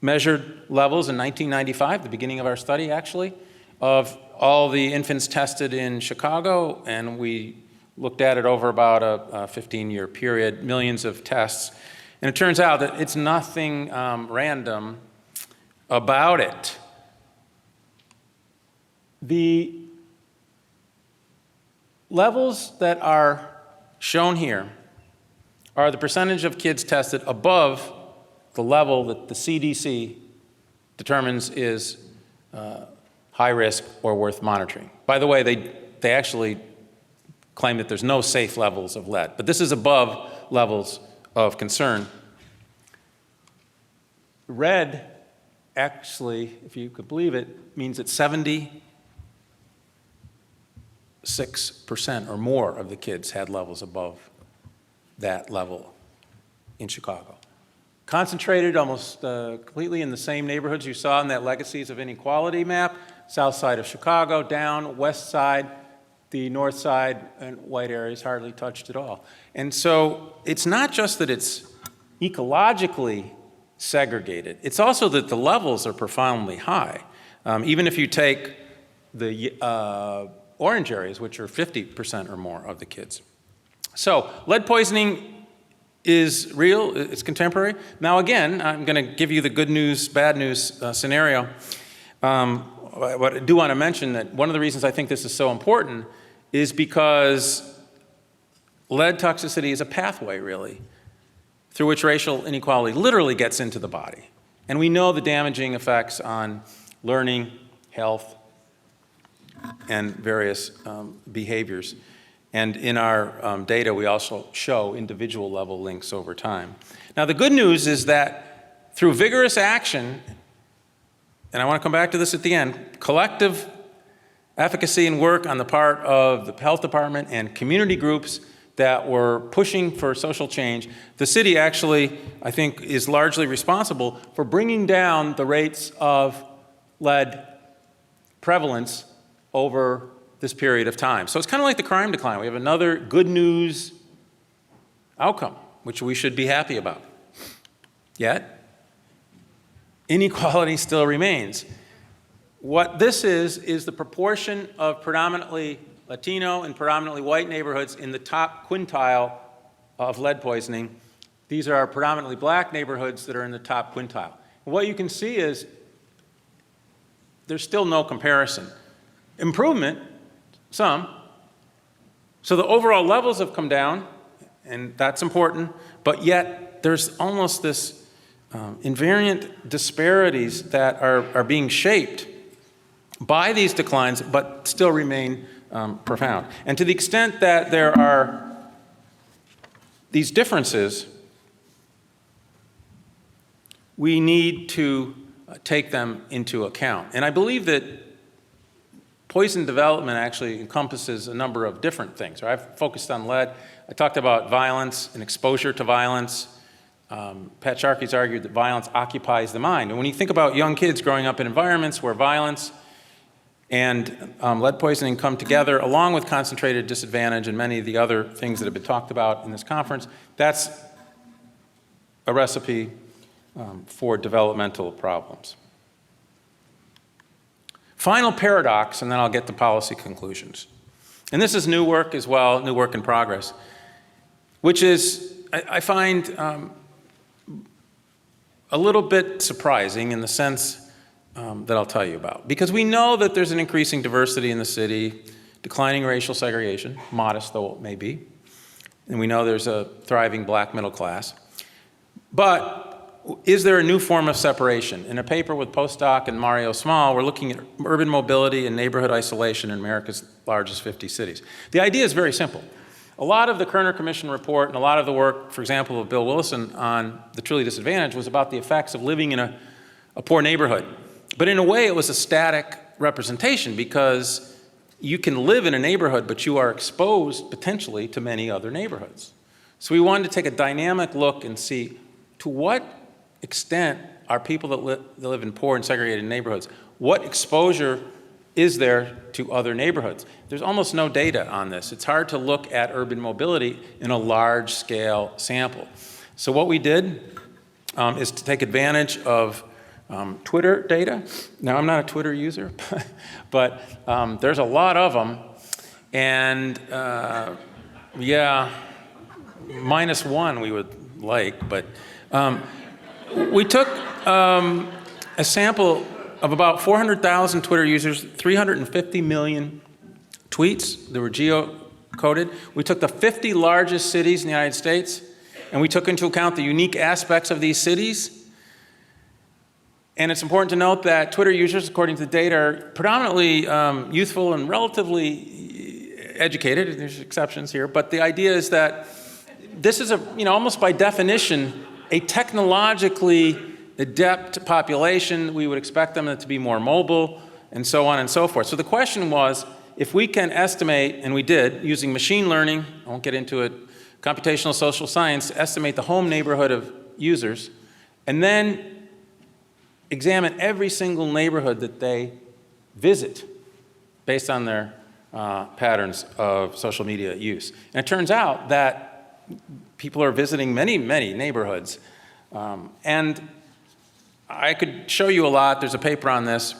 measured levels in 1995, the beginning of our study actually, of all the infants tested in Chicago, and we looked at it over about a 15-year period, millions of tests. And it turns out that it's nothing random about it. The levels that are shown here are the percentage of kids tested above the level that the CDC determines is high risk or worth monitoring. By the way, they actually claim that there's no safe levels of lead, but this is above levels of concern. Red, actually, if you could believe it, means that 76% or more of the kids had levels above that level in Chicago. Concentrated almost completely in the same neighborhoods you saw in that Legacies of Inequality map, south side of Chicago, down, west side, the north side, and white areas hardly touched at all. And so it's not just that it's ecologically segregated, it's also that the levels are profoundly high. Even if you take the orange areas, which are 50% or more of the kids. So lead poisoning is real, it's contemporary. Now again, I'm going to give you the good news, bad news scenario. But I do want to mention that one of the reasons I think this is so important is because lead toxicity is a pathway, really, through which racial inequality literally gets into the body. And we know the damaging effects on learning, health, and various behaviors. And in our data, we also show individual level links over time. Now, the good news is that through vigorous action, and I want to come back to this at the end, collective efficacy and work on the part of the health department and community groups that were pushing for social change, the city actually, I think, is largely responsible for bringing down the rates of lead prevalence over this period of time. So it's kind of like the crime decline. We have another good news outcome, which we should be happy about. Yet, inequality still remains. What this is the proportion of predominantly Latino and predominantly white neighborhoods in the top quintile of lead poisoning. These are our predominantly black neighborhoods that are in the top quintile. What you can see is there's still no comparison. Improvement, some. So the overall levels have come down, and that's important, but yet there's almost this invariant disparities that are being shaped by these declines, but still remain profound. And to the extent that there are these differences, we need to take them into account. And I believe that poison development actually encompasses a number of different things. Right? I've focused on lead. I talked about violence and exposure to violence. Pat Sharkey's argued that violence occupies the mind. And when you think about young kids growing up in environments where violence and lead poisoning come together, along with concentrated disadvantage and many of the other things that have been talked about in this conference, that's a recipe for developmental problems. Final paradox, and then I'll get to policy conclusions. And this is new work as well, new work in progress, which is, I find, a little bit surprising in the sense that I'll tell you about. Because we know that there's an increasing diversity in the city, declining racial segregation, modest though it may be, and we know there's a thriving black middle class. But is there a new form of separation? In a paper with postdoc and Mario Small, we're looking at urban mobility and neighborhood isolation in America's largest 50 cities. The idea is very simple. A lot of the Kerner Commission report and a lot of the work, for example, of Bill Willison on the truly disadvantaged was about the effects of living in a poor neighborhood. But in a way, it was a static representation because you can live in a neighborhood, but you are exposed potentially to many other neighborhoods. So we wanted to take a dynamic look and see to what extent are people that live in poor and segregated neighborhoods, what exposure is there to other neighborhoods? There's almost no data on this. It's hard to look at urban mobility in a large-scale sample. So what we did is to take advantage of Twitter data. Now, I'm not a Twitter user, but there's a lot of them. And yeah, -1 we would like, but we took a sample of about 400,000 Twitter users, 350 million tweets that were geo-coded. We took the 50 largest cities in the United States, and we took into account the unique aspects of these cities. And it's important to note that Twitter users, according to the data, are predominantly youthful and relatively educated. There's exceptions here, but the idea is that this is almost by definition, a technologically adept population. We would expect them to be more mobile and so on and so forth. So the question was, if we can estimate, and we did, using machine learning, I won't get into it, computational social science, to estimate the home neighborhood of users, and then examine every single neighborhood that they visit based on their patterns of social media use. And it turns out that people are visiting many, many neighborhoods. And I could show you a lot. There's a paper on this.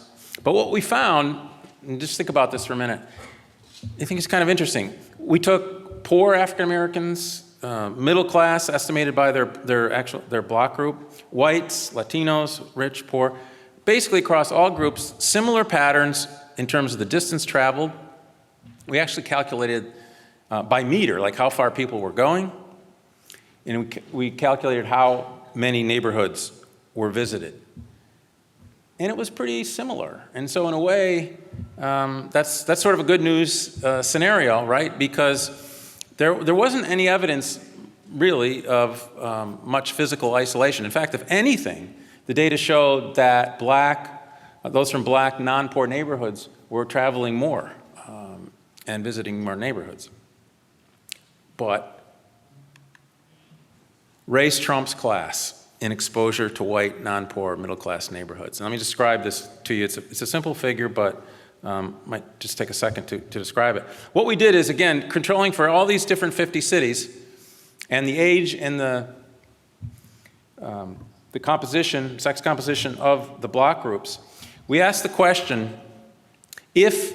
But what we found, and just think about this for a minute, I think it's kind of interesting. We took poor African Americans, middle class, estimated by their block group, whites, Latinos, rich, poor, basically across all groups, similar patterns in terms of the distance traveled. We actually calculated by meter, like how far people were going, and we calculated how many neighborhoods were visited. And it was pretty similar. And so in a way, that's sort of a good news scenario, right? Because there wasn't any evidence really of much physical isolation. In fact, if anything, the data showed that those from black non-poor neighborhoods were traveling more and visiting more neighborhoods. But race trumps class in exposure to white, non-poor, middle-class neighborhoods. And let me describe this to you. It's a simple figure, but Might just take a second to describe it. What we did is, again, controlling for all these different 50 cities and the age and the composition, sex composition of the block groups. We asked the question, if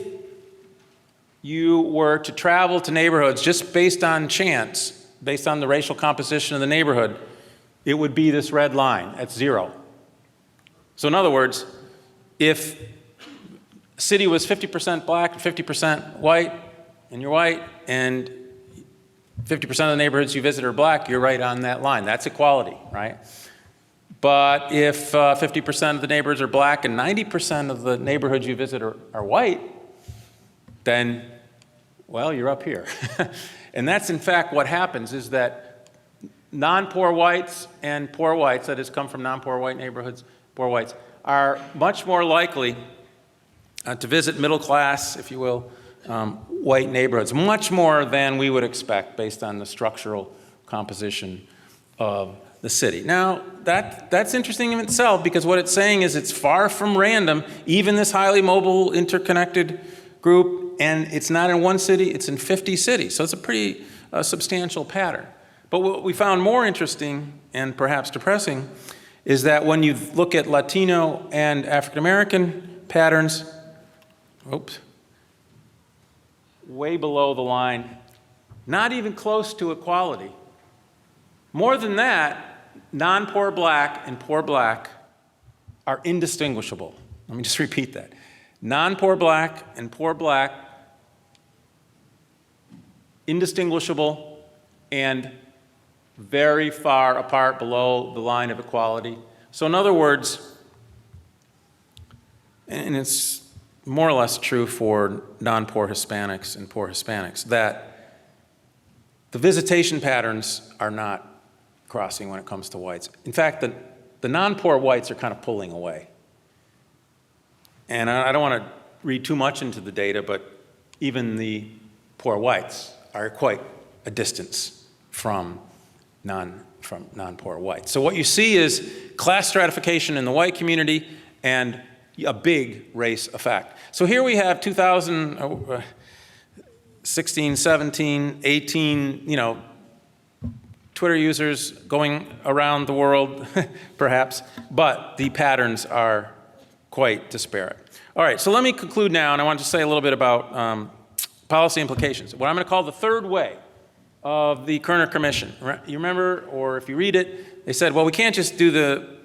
you were to travel to neighborhoods just based on chance, based on the racial composition of the neighborhood, it would be this red line at 0. So in other words, if a city was 50% black and 50% white, and you're white, and 50% of the neighborhoods you visit are black, you're right on that line. That's equality, right? But if 50% of the neighborhoods are black and 90% of the neighborhoods you visit are white, then, well, you're up here. And that's, in fact, what happens, is that non-poor whites and poor whites, that is, come from non-poor white neighborhoods, poor whites, are much more likely to visit middle class, if you will, white neighborhoods, much more than we would expect based on the structural composition of the city. Now, that's interesting in itself, because what it's saying is it's far from random, even this highly mobile, interconnected group, and it's not in one city, it's in 50 cities. So it's a pretty substantial pattern. But what we found more interesting and perhaps depressing is that when you look at Latino and African American patterns, way below the line, not even close to equality. More than that, non-poor black and poor black are indistinguishable. Let me just repeat that. Non-poor black and poor black, indistinguishable and very far apart below the line of equality. So in other words, and it's more or less true for non-poor Hispanics and poor Hispanics, that the visitation patterns are not crossing when it comes to whites. In fact, the non-poor whites are kind of pulling away. And I don't want to read too much into the data, but even the poor whites are quite a distance from non-poor whites. So what you see is class stratification in the white community and a big race effect. So here we have 2016, 17, 18, Twitter users going around the world, perhaps, but the patterns are quite disparate. All right, so let me conclude now, and I want to say a little bit about policy implications. What I'm going to call the third way of the Kerner Commission. You remember, or if you read it, they said, well, we can't just do the,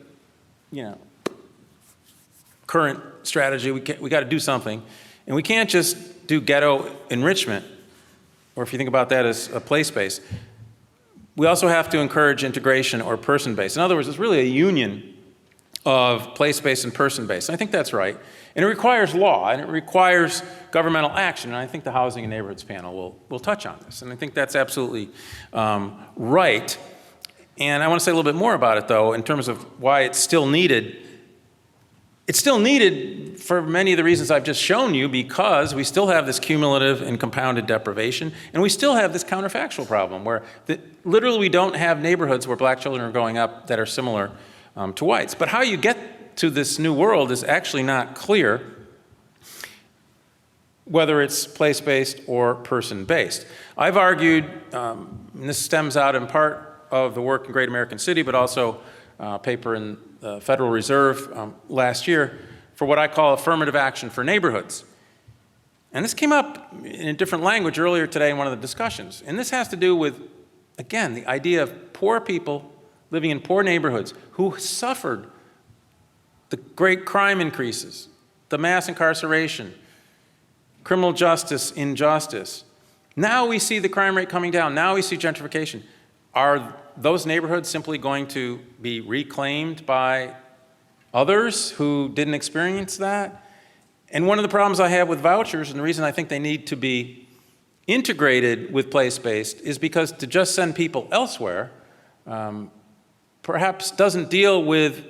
current strategy. We got to do something. And we can't just do ghetto enrichment, or if you think about that as a place-based. We also have to encourage integration or person-based. In other words, it's really a union of place-based and person-based. And I think that's right. And it requires law, and it requires governmental action. And I think the Housing and Neighborhoods panel will touch on this. And I think that's absolutely right. And I want to say a little bit more about it, though, in terms of why it's still needed. It's still needed for many of the reasons I've just shown you, because we still have this cumulative and compounded deprivation, and we still have this counterfactual problem where literally we don't have neighborhoods where black children are growing up that are similar to whites. But how you get to this new world is actually not clear, whether it's place-based or person-based. I've argued, and this stems out in part of the work in Great American City, but also a paper in the Federal Reserve last year, for what I call affirmative action for neighborhoods. And this came up in a different language earlier today in one of the discussions. And this has to do with, again, the idea of poor people living in poor neighborhoods who suffered the great crime increases, the mass incarceration, criminal justice injustice. Now we see the crime rate coming down. Now we see gentrification. Are those neighborhoods simply going to be reclaimed by others who didn't experience that? And one of the problems I have with vouchers, and the reason I think they need to be integrated with place-based, is because to just send people elsewhere perhaps doesn't deal with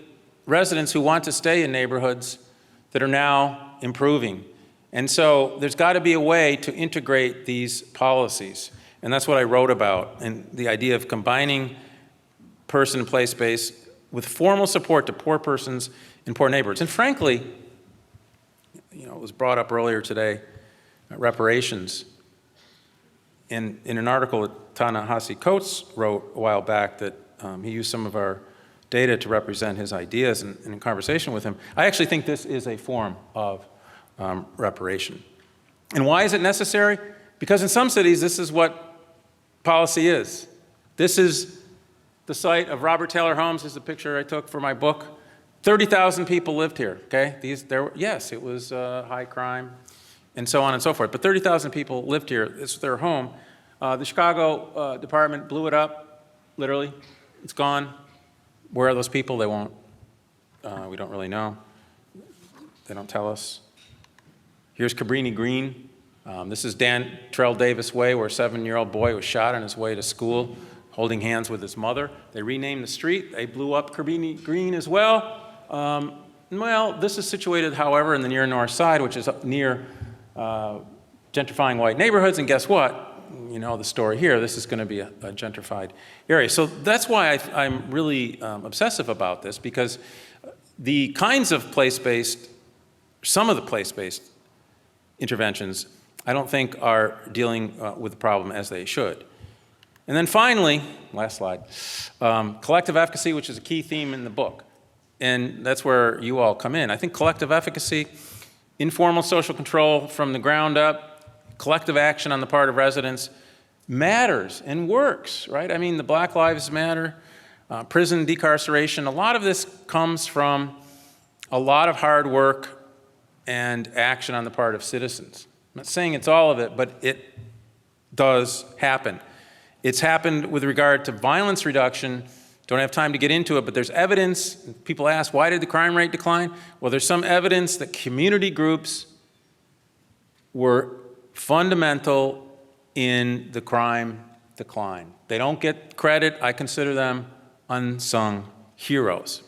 residents who want to stay in neighborhoods that are now improving. And so there's got to be a way to integrate these policies. And that's what I wrote about, and the idea of combining person and place-based with formal support to poor persons in poor neighborhoods. And frankly, it was brought up earlier today, reparations. In an article that Ta-Nehisi Coates wrote a while back that he used some of our data to represent his ideas, and in conversation with him, I actually think this is a form of reparation. And why is it necessary? Because in some cities, this is what policy is. This is the site of Robert Taylor Homes. This is a picture I took for my book. 30,000 people lived here, okay? Yes, it was high crime and so on and so forth, but 30,000 people lived here. This was their home. The Chicago department blew it up, literally. It's gone. Where are those people? They won't. We don't really know. They don't tell us. Here's Cabrini Green. This is Dan Terrell Davis Way, where a 7-year-old boy was shot on his way to school, holding hands with his mother. They renamed the street. They blew up Cabrini Green as well. Well, this is situated, however, in the near north side, which is near gentrifying white neighborhoods. And guess what? You know the story here. This is going to be a gentrified area. So that's why I'm really obsessive about this, because the kinds of place-based, some of the place-based interventions, I don't think are dealing with the problem as they should. And then finally, last slide, collective efficacy, which is a key theme in the book. And that's where you all come in. I think collective efficacy, informal social control from the ground up, collective action on the part of residents matters and works, right? I mean, the Black Lives Matter, prison decarceration, a lot of this comes from a lot of hard work and action on the part of citizens. I'm not saying it's all of it, but it does happen. It's happened with regard to violence reduction. Don't have time to get into it, but there's evidence. People ask, why did the crime rate decline? Well, there's some evidence that community groups were fundamental in the crime decline. They don't get credit. I consider them unsung heroes.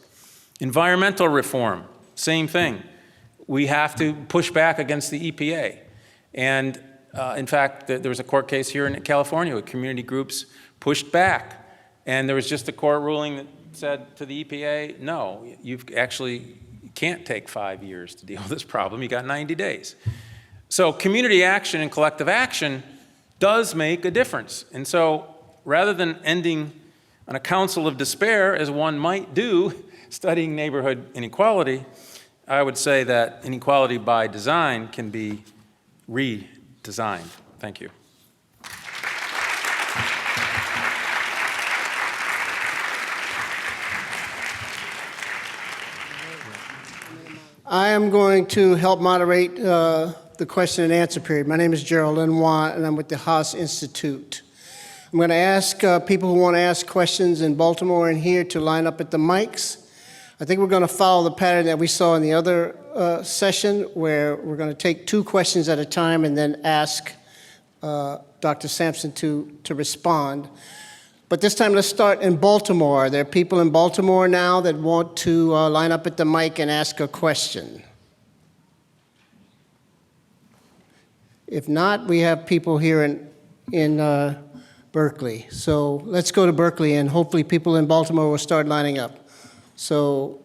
Environmental reform, same thing. We have to push back against the EPA. And in fact, there was a court case here in California where community groups pushed back. And there was just a court ruling that said to the EPA, no, you can't take 5 years to deal with this problem. You got 90 days. So community action and collective action does make a difference. And so rather than ending on a council of despair, as one might do studying neighborhood inequality, I would say that inequality by design can be redesigned. Thank you. I am going to help moderate the question and answer period. My name is Gerald Lenoir, and I'm with the Haas Institute. I'm going to ask people who want to ask questions in Baltimore and here to line up at the mics. I think we're going to follow the pattern that we saw in the other session, where we're going to take 2 questions at a time and then ask Dr. Sampson to respond. But this time, let's start in Baltimore. There are people in Baltimore now that want to line up at the mic and ask a question. If not, we have people here in Berkeley. So let's go to Berkeley, and hopefully people in Baltimore will start lining up. So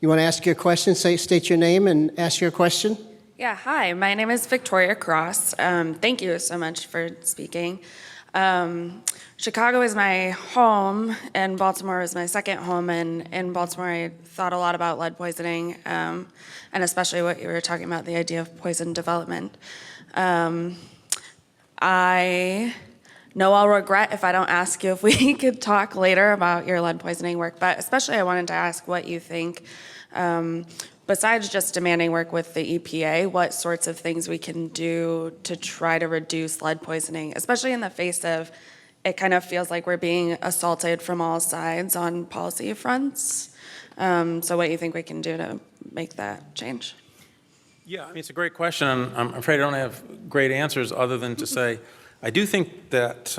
you want to ask your question? State your name and ask your question. Yeah, hi. My name is Victoria Cross. Thank you so much for speaking. Chicago is my home, and Baltimore is my second home. And in Baltimore, I thought a lot about lead poisoning, and especially what you were talking about, the idea of poison development. I know I'll regret if I don't ask you if we could talk later about your lead poisoning work, but especially I wanted to ask what you think, besides just demanding work with the EPA, what sorts of things we can do to try to reduce lead poisoning, especially in the face of it kind of feels like we're being assaulted from all sides on policy fronts. So what you think we can do to make that change? Yeah, I mean, it's a great question. I'm afraid I don't have great answers other than to say, I do think that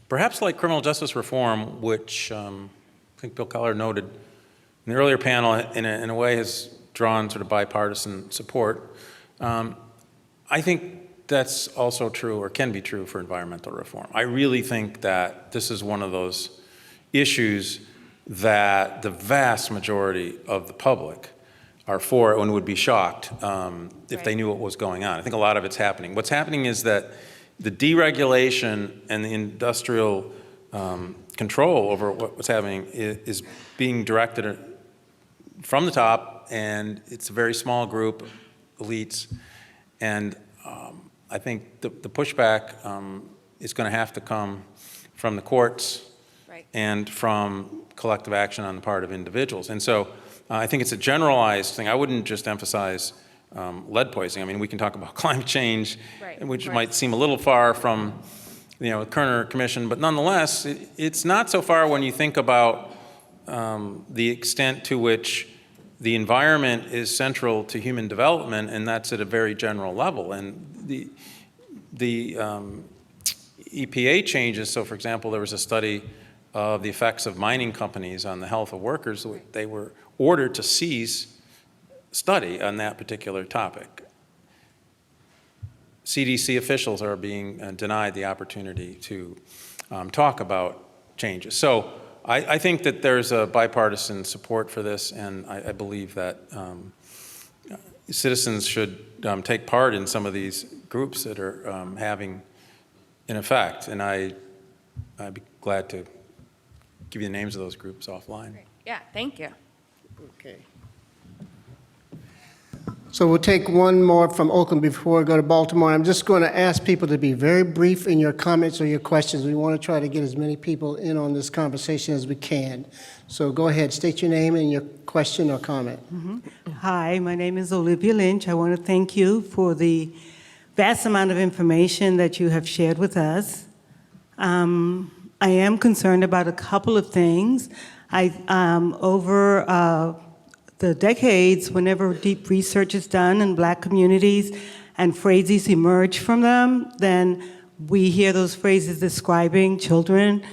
perhaps like criminal justice reform, which I think Bill Keller noted in the earlier panel, in a way has drawn sort of bipartisan support. I think that's also true, or can be true, for environmental reform. I really think that this is one of those issues that the vast majority of the public are for it and would be shocked if they Right. knew what was going on. I think a lot of it's happening. What's happening is that the deregulation and the industrial control over what's happening is being directed from the top, and it's a very small group, elites, and I think the pushback is going to have to come from the courts Right. and from collective action on the part of individuals. And so I think it's a generalized thing. I wouldn't just emphasize lead poisoning. I mean, we can talk about climate change, Right, which right. might seem a little far from, the Kerner Commission, but nonetheless, it's not so far when you think about the extent to which the environment is central to human development, and that's at a very general level. And the EPA changes, so for example, there was a study of the effects of mining companies on the health of workers. They were ordered to cease study on that particular topic. CDC officials are being denied the opportunity to talk about changes. So I think that there's a bipartisan support for this, and I believe that citizens should take part in some of these groups that are having an effect. And I'd be glad to give you the names of those groups offline. Great. Yeah, thank you. Okay. So we'll take one more from Oakland before we go to Baltimore. I'm just going to ask people to be very brief in your comments or your questions. We want to try to get as many people in on this conversation as we can. So go ahead, state your name and your question or comment. Hi, my name is Olivia Lynch. I want to thank you for the vast amount of information that you have shared with us. I am concerned about a couple of things. Over the decades, whenever deep research is done in Black communities and phrases emerge from them, then we hear those phrases describing children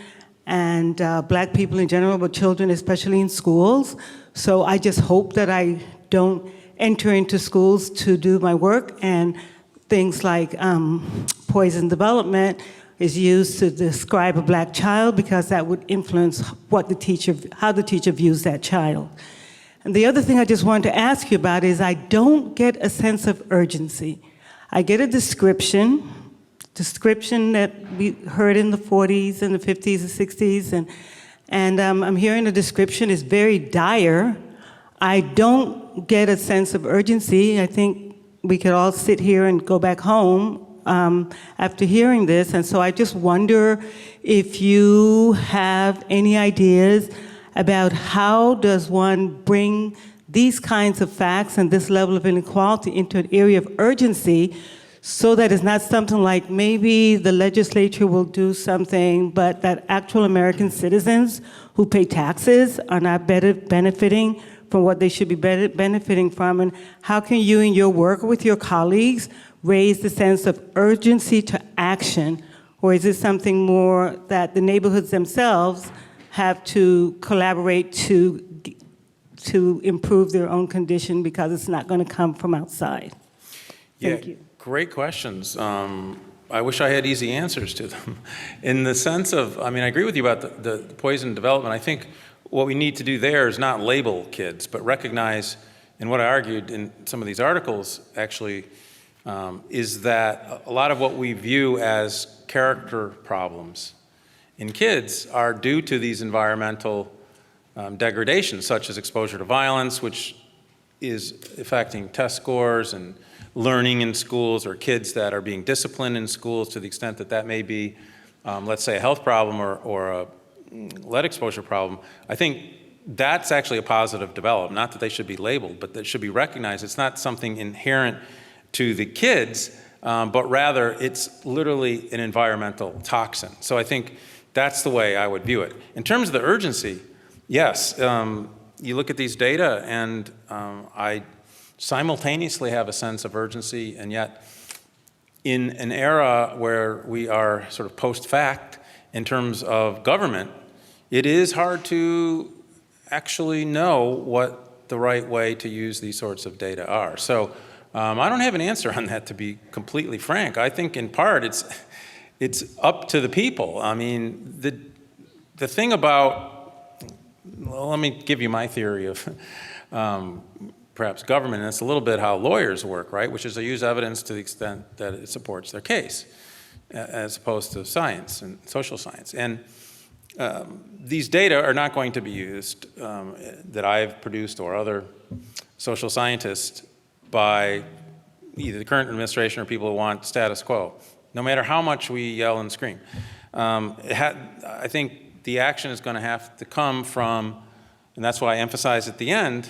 and Black people in general, but children especially in schools. So I just hope that I don't enter into schools to do my work and things like poison development is used to describe a Black child, because that would influence how the teacher views that child. And the other thing I just wanted to ask you about is I don't get a sense of urgency. I get a description that we heard in the 40s and the 50s and 60s, and I'm hearing the description is very dire. I don't get a sense of urgency. I think we could all sit here and go back home after hearing this, and so I just wonder if you have any ideas about how does one bring these kinds of facts and this level of inequality into an area of urgency so that it's not something like maybe the legislature will do something, but that actual American citizens who pay taxes are not benefiting from what they should be benefiting from. And how can you in your work with your colleagues raise the sense of urgency to action? Or is it something more that the neighborhoods themselves have to collaborate to improve their own condition because it's not going to come from outside? Thank you. Great questions. I wish I had easy answers to them. In the sense of, I mean, I agree with you about the poison development. I think what we need to do there is not label kids, but recognize, and what I argued in some of these articles actually, is that a lot of what we view as character problems in kids are due to these environmental degradations, such as exposure to violence, which is affecting test scores and learning in schools, or kids that are being disciplined in schools to the extent that that may be, let's say, a health problem or a lead exposure problem. I think that's actually a positive development, not that they should be labeled, but that should be recognized. It's not something inherent to the kids, but rather it's literally an environmental toxin. So I think that's the way I would view it. In terms of the urgency, yes, you look at these data and I simultaneously have a sense of urgency, and yet in an era where we are sort of post-fact in terms of government, it is hard to actually know what the right way to use these sorts of data are. So I don't have an answer on that, to be completely frank. I think in part it's up to the people. I mean, the thing about, well, let me give you my theory of perhaps government, and that's a little bit how lawyers work, right? Which is they use evidence to the extent that it supports their case, as opposed to science and social science. And these data are not going to be used that I've produced or other social scientists by either the current administration or people who want status quo, no matter how much we yell and scream. I think the action is going to have to come from, and that's why I emphasize at the end,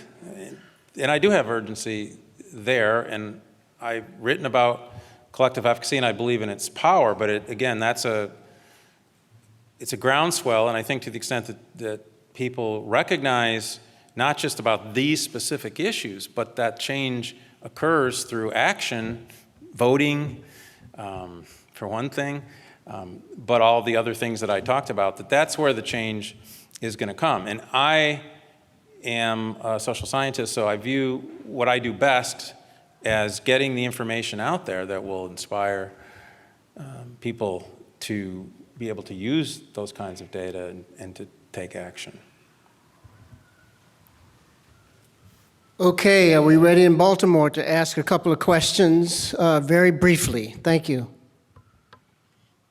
and I do have urgency there, and I've written about collective efficacy, and I believe in its power, but again, it's a groundswell, and I think to the extent that people recognize not just about these specific issues, but that change occurs through action, voting, for one thing, but all the other things that I talked about, that's where the change is going to come. And I am a social scientist, so I view what I do best as getting the information out there that will inspire people to be able to use those kinds of data and to take action. Okay, are we ready in Baltimore to ask a couple of questions very briefly? Thank you.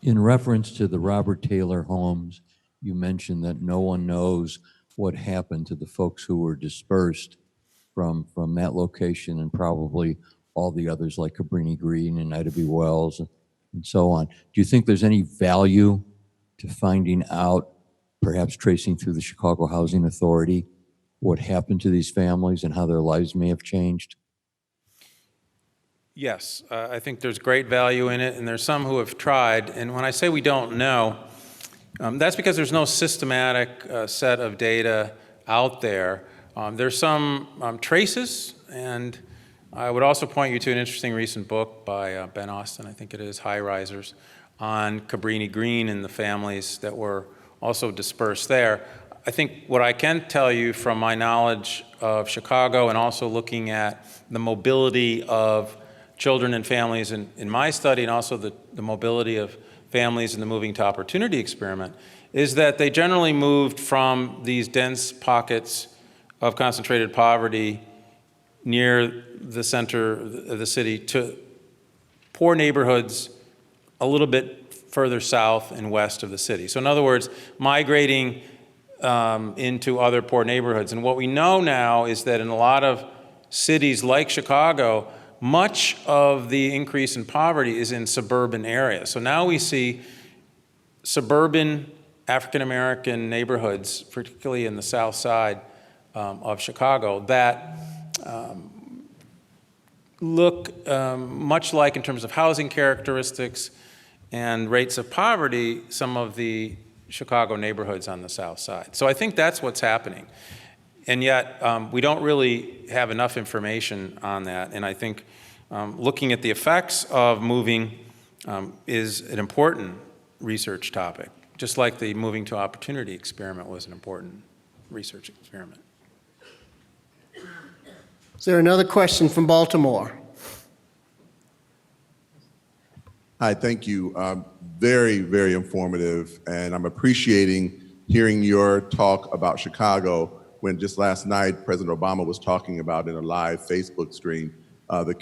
In reference to the Robert Taylor homes, you mentioned that no one knows what happened to the folks who were dispersed from that location, and probably all the others like Cabrini Green and Ida B. Wells and so on. Do you think there's any value to finding out, perhaps tracing through the Chicago Housing Authority, what happened to these families and how their lives may have changed? Yes, I think there's great value in it, and there's some who have tried. And when I say we don't know, that's because there's no systematic set of data out there. There's some traces, and I would also point you to an interesting recent book by Ben Austin, I think it is, High Risers, on Cabrini Green and the families that were also dispersed there. I think what I can tell you from my knowledge of Chicago and also looking at the mobility of children and families in my study, and also the mobility of families in the Moving to Opportunity experiment, is that they generally moved from these dense pockets of concentrated poverty near the center of the city to poor neighborhoods a little bit further south and west of the city. So in other words, migrating into other poor neighborhoods. And what we know now is that in a lot of cities like Chicago, much of the increase in poverty is in suburban areas. So now we see suburban African-American neighborhoods, particularly in the south side of Chicago, that look much like, in terms of housing characteristics and rates of poverty, some of the Chicago neighborhoods on the south side. So I think that's what's happening. And yet, we don't really have enough information on that. And I think looking at the effects of moving is an important research topic, just like the Moving to Opportunity experiment was an important research experiment. Is there another question from Baltimore? Hi, thank you. Very, very informative, and I'm appreciating hearing your talk about Chicago when just last night President Obama was talking about in a live Facebook stream the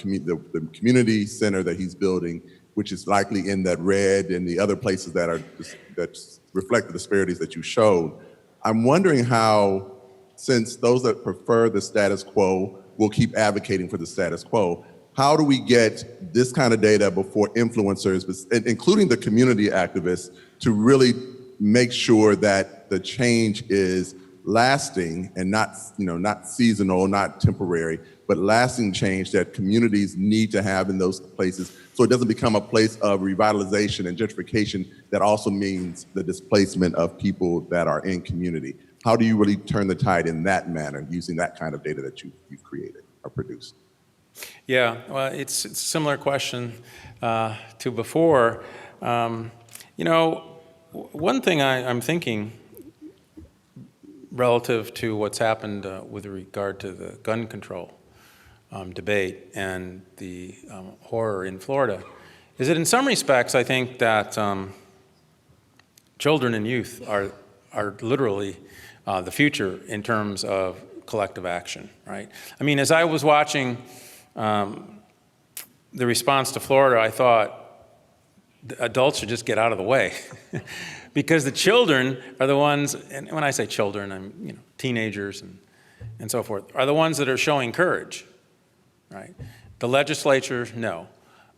community center that he's building, which is likely in that red and the other places that reflect the disparities that you showed. I'm wondering how, since those that prefer the status quo will keep advocating for the status quo, how do we get this kind of data before influencers, including the community activists, to really make sure that the change is lasting and not seasonal, not temporary, but lasting change that communities need to have in those places, so it doesn't become a place of revitalization and gentrification that also means the displacement of people that are in community? How do you really turn the tide in that manner using that kind of data that you've created or produced? Yeah, well, it's a similar question to before. One thing I'm thinking relative to what's happened with regard to the gun control debate and the horror in Florida is that in some respects I think that children and youth are literally the future in terms of collective action, right? I mean, as I was watching the response to Florida, I thought the adults should just get out of the way because the children are the ones, and when I say children, I'm teenagers and so forth, are the ones that are showing courage, right? The legislature, no.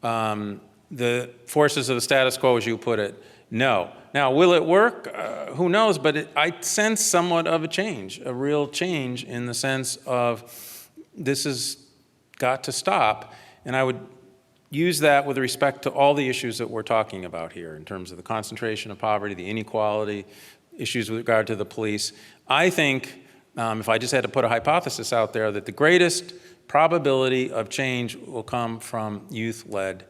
The forces of the status quo, as you put it, no. Now, will it work? Who knows? But I sense somewhat of a change, a real change in the sense of this has got to stop. And I would use that with respect to all the issues that we're talking about here in terms of the concentration of poverty, the inequality, issues with regard to the police. I think, if I just had to put a hypothesis out there, that the greatest probability of change will come from youth-led,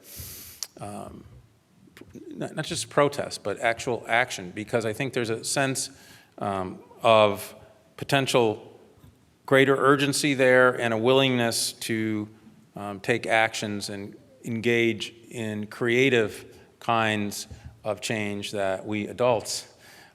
not just protest, but actual action, because I think there's a sense of potential greater urgency there and a willingness to take actions and engage in creative kinds of change that we adults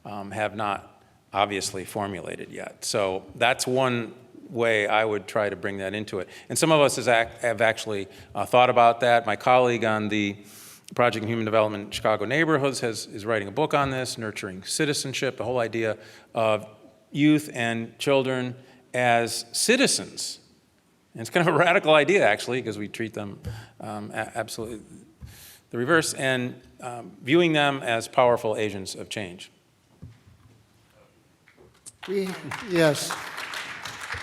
have not obviously formulated yet. So that's one way I would try to bring that into it. And some of us have actually thought about that. My colleague on the Project in Human Development in Chicago Neighborhoods is writing a book on this, Nurturing Citizenship, the whole idea of youth and children as citizens. And it's kind of a radical idea, actually, because we treat them absolutely the reverse, and viewing them as powerful agents of change. Yes.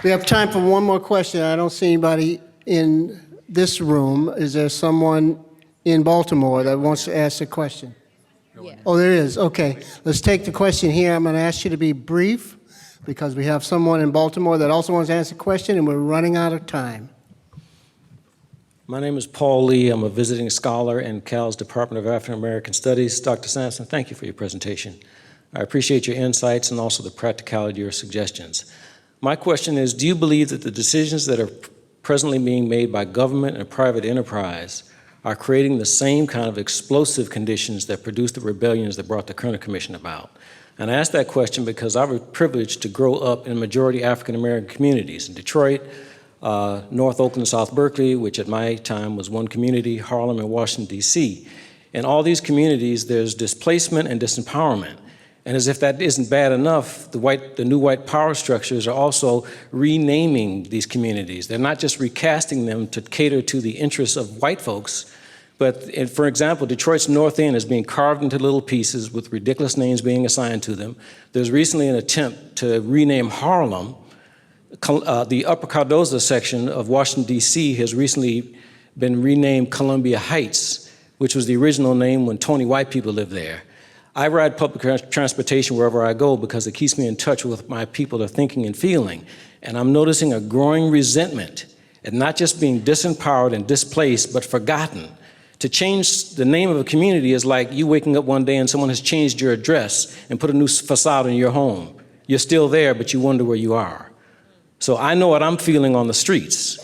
We have time for one more question. I don't see anybody in this room. Is there someone in Baltimore that wants to ask a question? Yeah. Oh, there is. Okay. Let's take the question here. I'm going to ask you to be brief because we have someone in Baltimore that also wants to ask a question, and we're running out of time. My name is Paul Lee. I'm a visiting scholar in Cal's Department of African American Studies. Dr. Sampson, thank you for your presentation. I appreciate your insights and also the practicality of your suggestions. My question is, do you believe that the decisions that are presently being made by government and private enterprise are creating the same kind of explosive conditions that produced the rebellions that brought the Kerner Commission about? And I ask that question because I was privileged to grow up in majority African American communities in Detroit, North Oakland, South Berkeley, which at my time was one community, Harlem, and Washington, D.C. In all these communities, there's displacement and disempowerment. And as if that isn't bad enough, the new white power structures are also renaming these communities. They're not just recasting them to cater to the interests of white folks, but for example, Detroit's North End is being carved into little pieces with ridiculous names being assigned to them. There's recently an attempt to rename Harlem. The Upper Cardozo section of Washington, D.C. has recently been renamed Columbia Heights, which was the original name when Tony white people lived there. I ride public transportation wherever I go because it keeps me in touch with my people are thinking and feeling. And I'm noticing a growing resentment at not just being disempowered and displaced, but forgotten. To change the name of a community is like you waking up one day and someone has changed your address and put a new facade in your home. You're still there, but you wonder where you are. So I know what I'm feeling on the streets,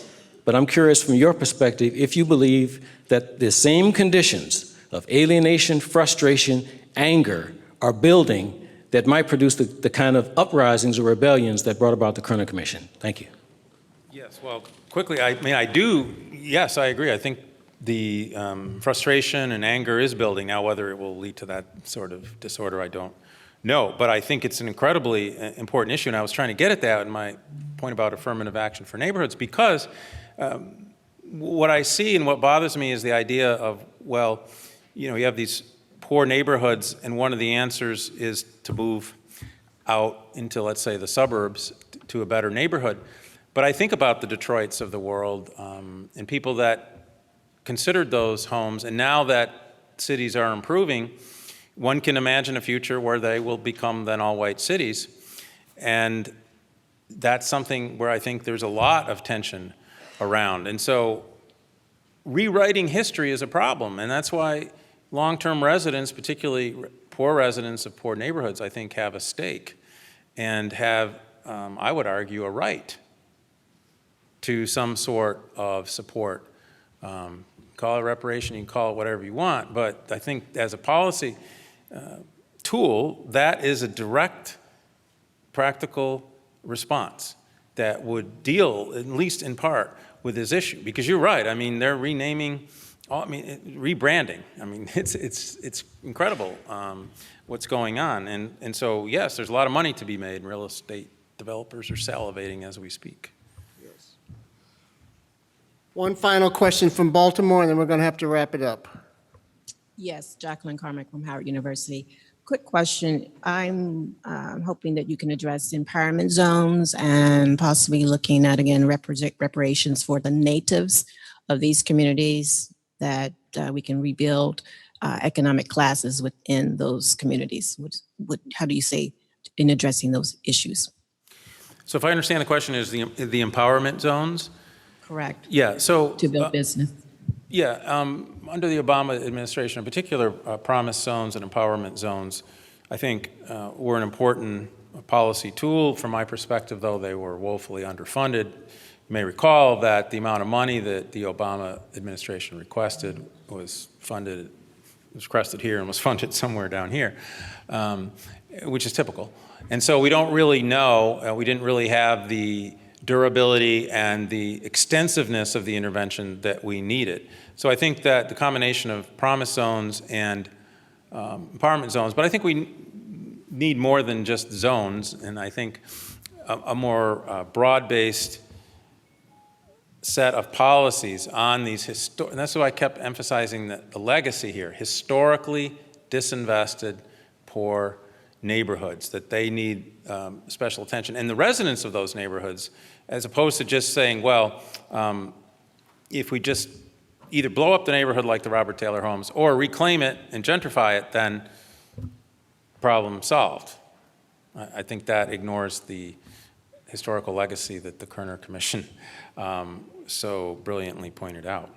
but I'm curious from your perspective if you believe that the same conditions of alienation, frustration, anger are building that might produce the kind of uprisings or rebellions that brought about the Kerner Commission. Thank you. Yes, well, quickly, I agree. I think the frustration and anger is building. Now, whether it will lead to that sort of disorder, I don't know. But I think it's an incredibly important issue, and I was trying to get at that in my point about affirmative action for neighborhoods, because what I see and what bothers me is the idea of, well, you have these poor neighborhoods, and one of the answers is to move out into, let's say, the suburbs to a better neighborhood. But I think about the Detroits of the world and people that considered those homes, and now that cities are improving, one can imagine a future where they will become then all-white cities. And that's something where I think there's a lot of tension around. And so rewriting history is a problem, and that's why long-term residents, particularly poor residents of poor neighborhoods, I think have a stake and have, I would argue, a right to some sort of support. Call it reparation, you can call it whatever you want, but I think as a policy tool, that is a direct, practical response that would deal, at least in part, with this issue. Because you're right, I mean, they're renaming, rebranding. I mean, it's incredible what's going on. And so, yes, there's a lot of money to be made, and real estate developers are salivating as we speak. One final question from Baltimore, and then we're going to have to wrap it up. Yes, Jacqueline Carmack from Howard University. Quick question. I'm hoping that you can address empowerment zones and possibly looking at, again, reparations for the natives of these communities, that we can rebuild economic classes within those communities. How do you say in addressing those issues? So if I understand the question is the empowerment zones? Correct. Yeah, so. To build business. Yeah, under the Obama administration, in particular, promise zones and empowerment zones, I think were an important policy tool. From my perspective, though, they were woefully underfunded. You may recall that the amount of money that the Obama administration requested was requested here and was funded somewhere down here, which is typical. And so we don't really know, we didn't really have the durability and the extensiveness of the intervention that we needed. So I think that the combination of promise zones and empowerment zones, but I think we need more than just zones, and I think a more broad-based set of policies on these and that's why I kept emphasizing the legacy here, historically disinvested, poor neighborhoods, that they need special attention. And the residents of those neighborhoods, as opposed to just saying, well, if we just either blow up the neighborhood like the Robert Taylor homes or reclaim it and gentrify it, then problem solved. I think that ignores the historical legacy that the Kerner Commission so brilliantly pointed out.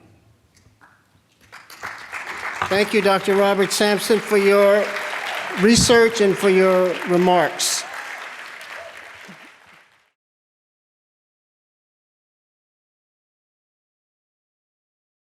Thank you, Dr. Robert Sampson, for your research and for your remarks.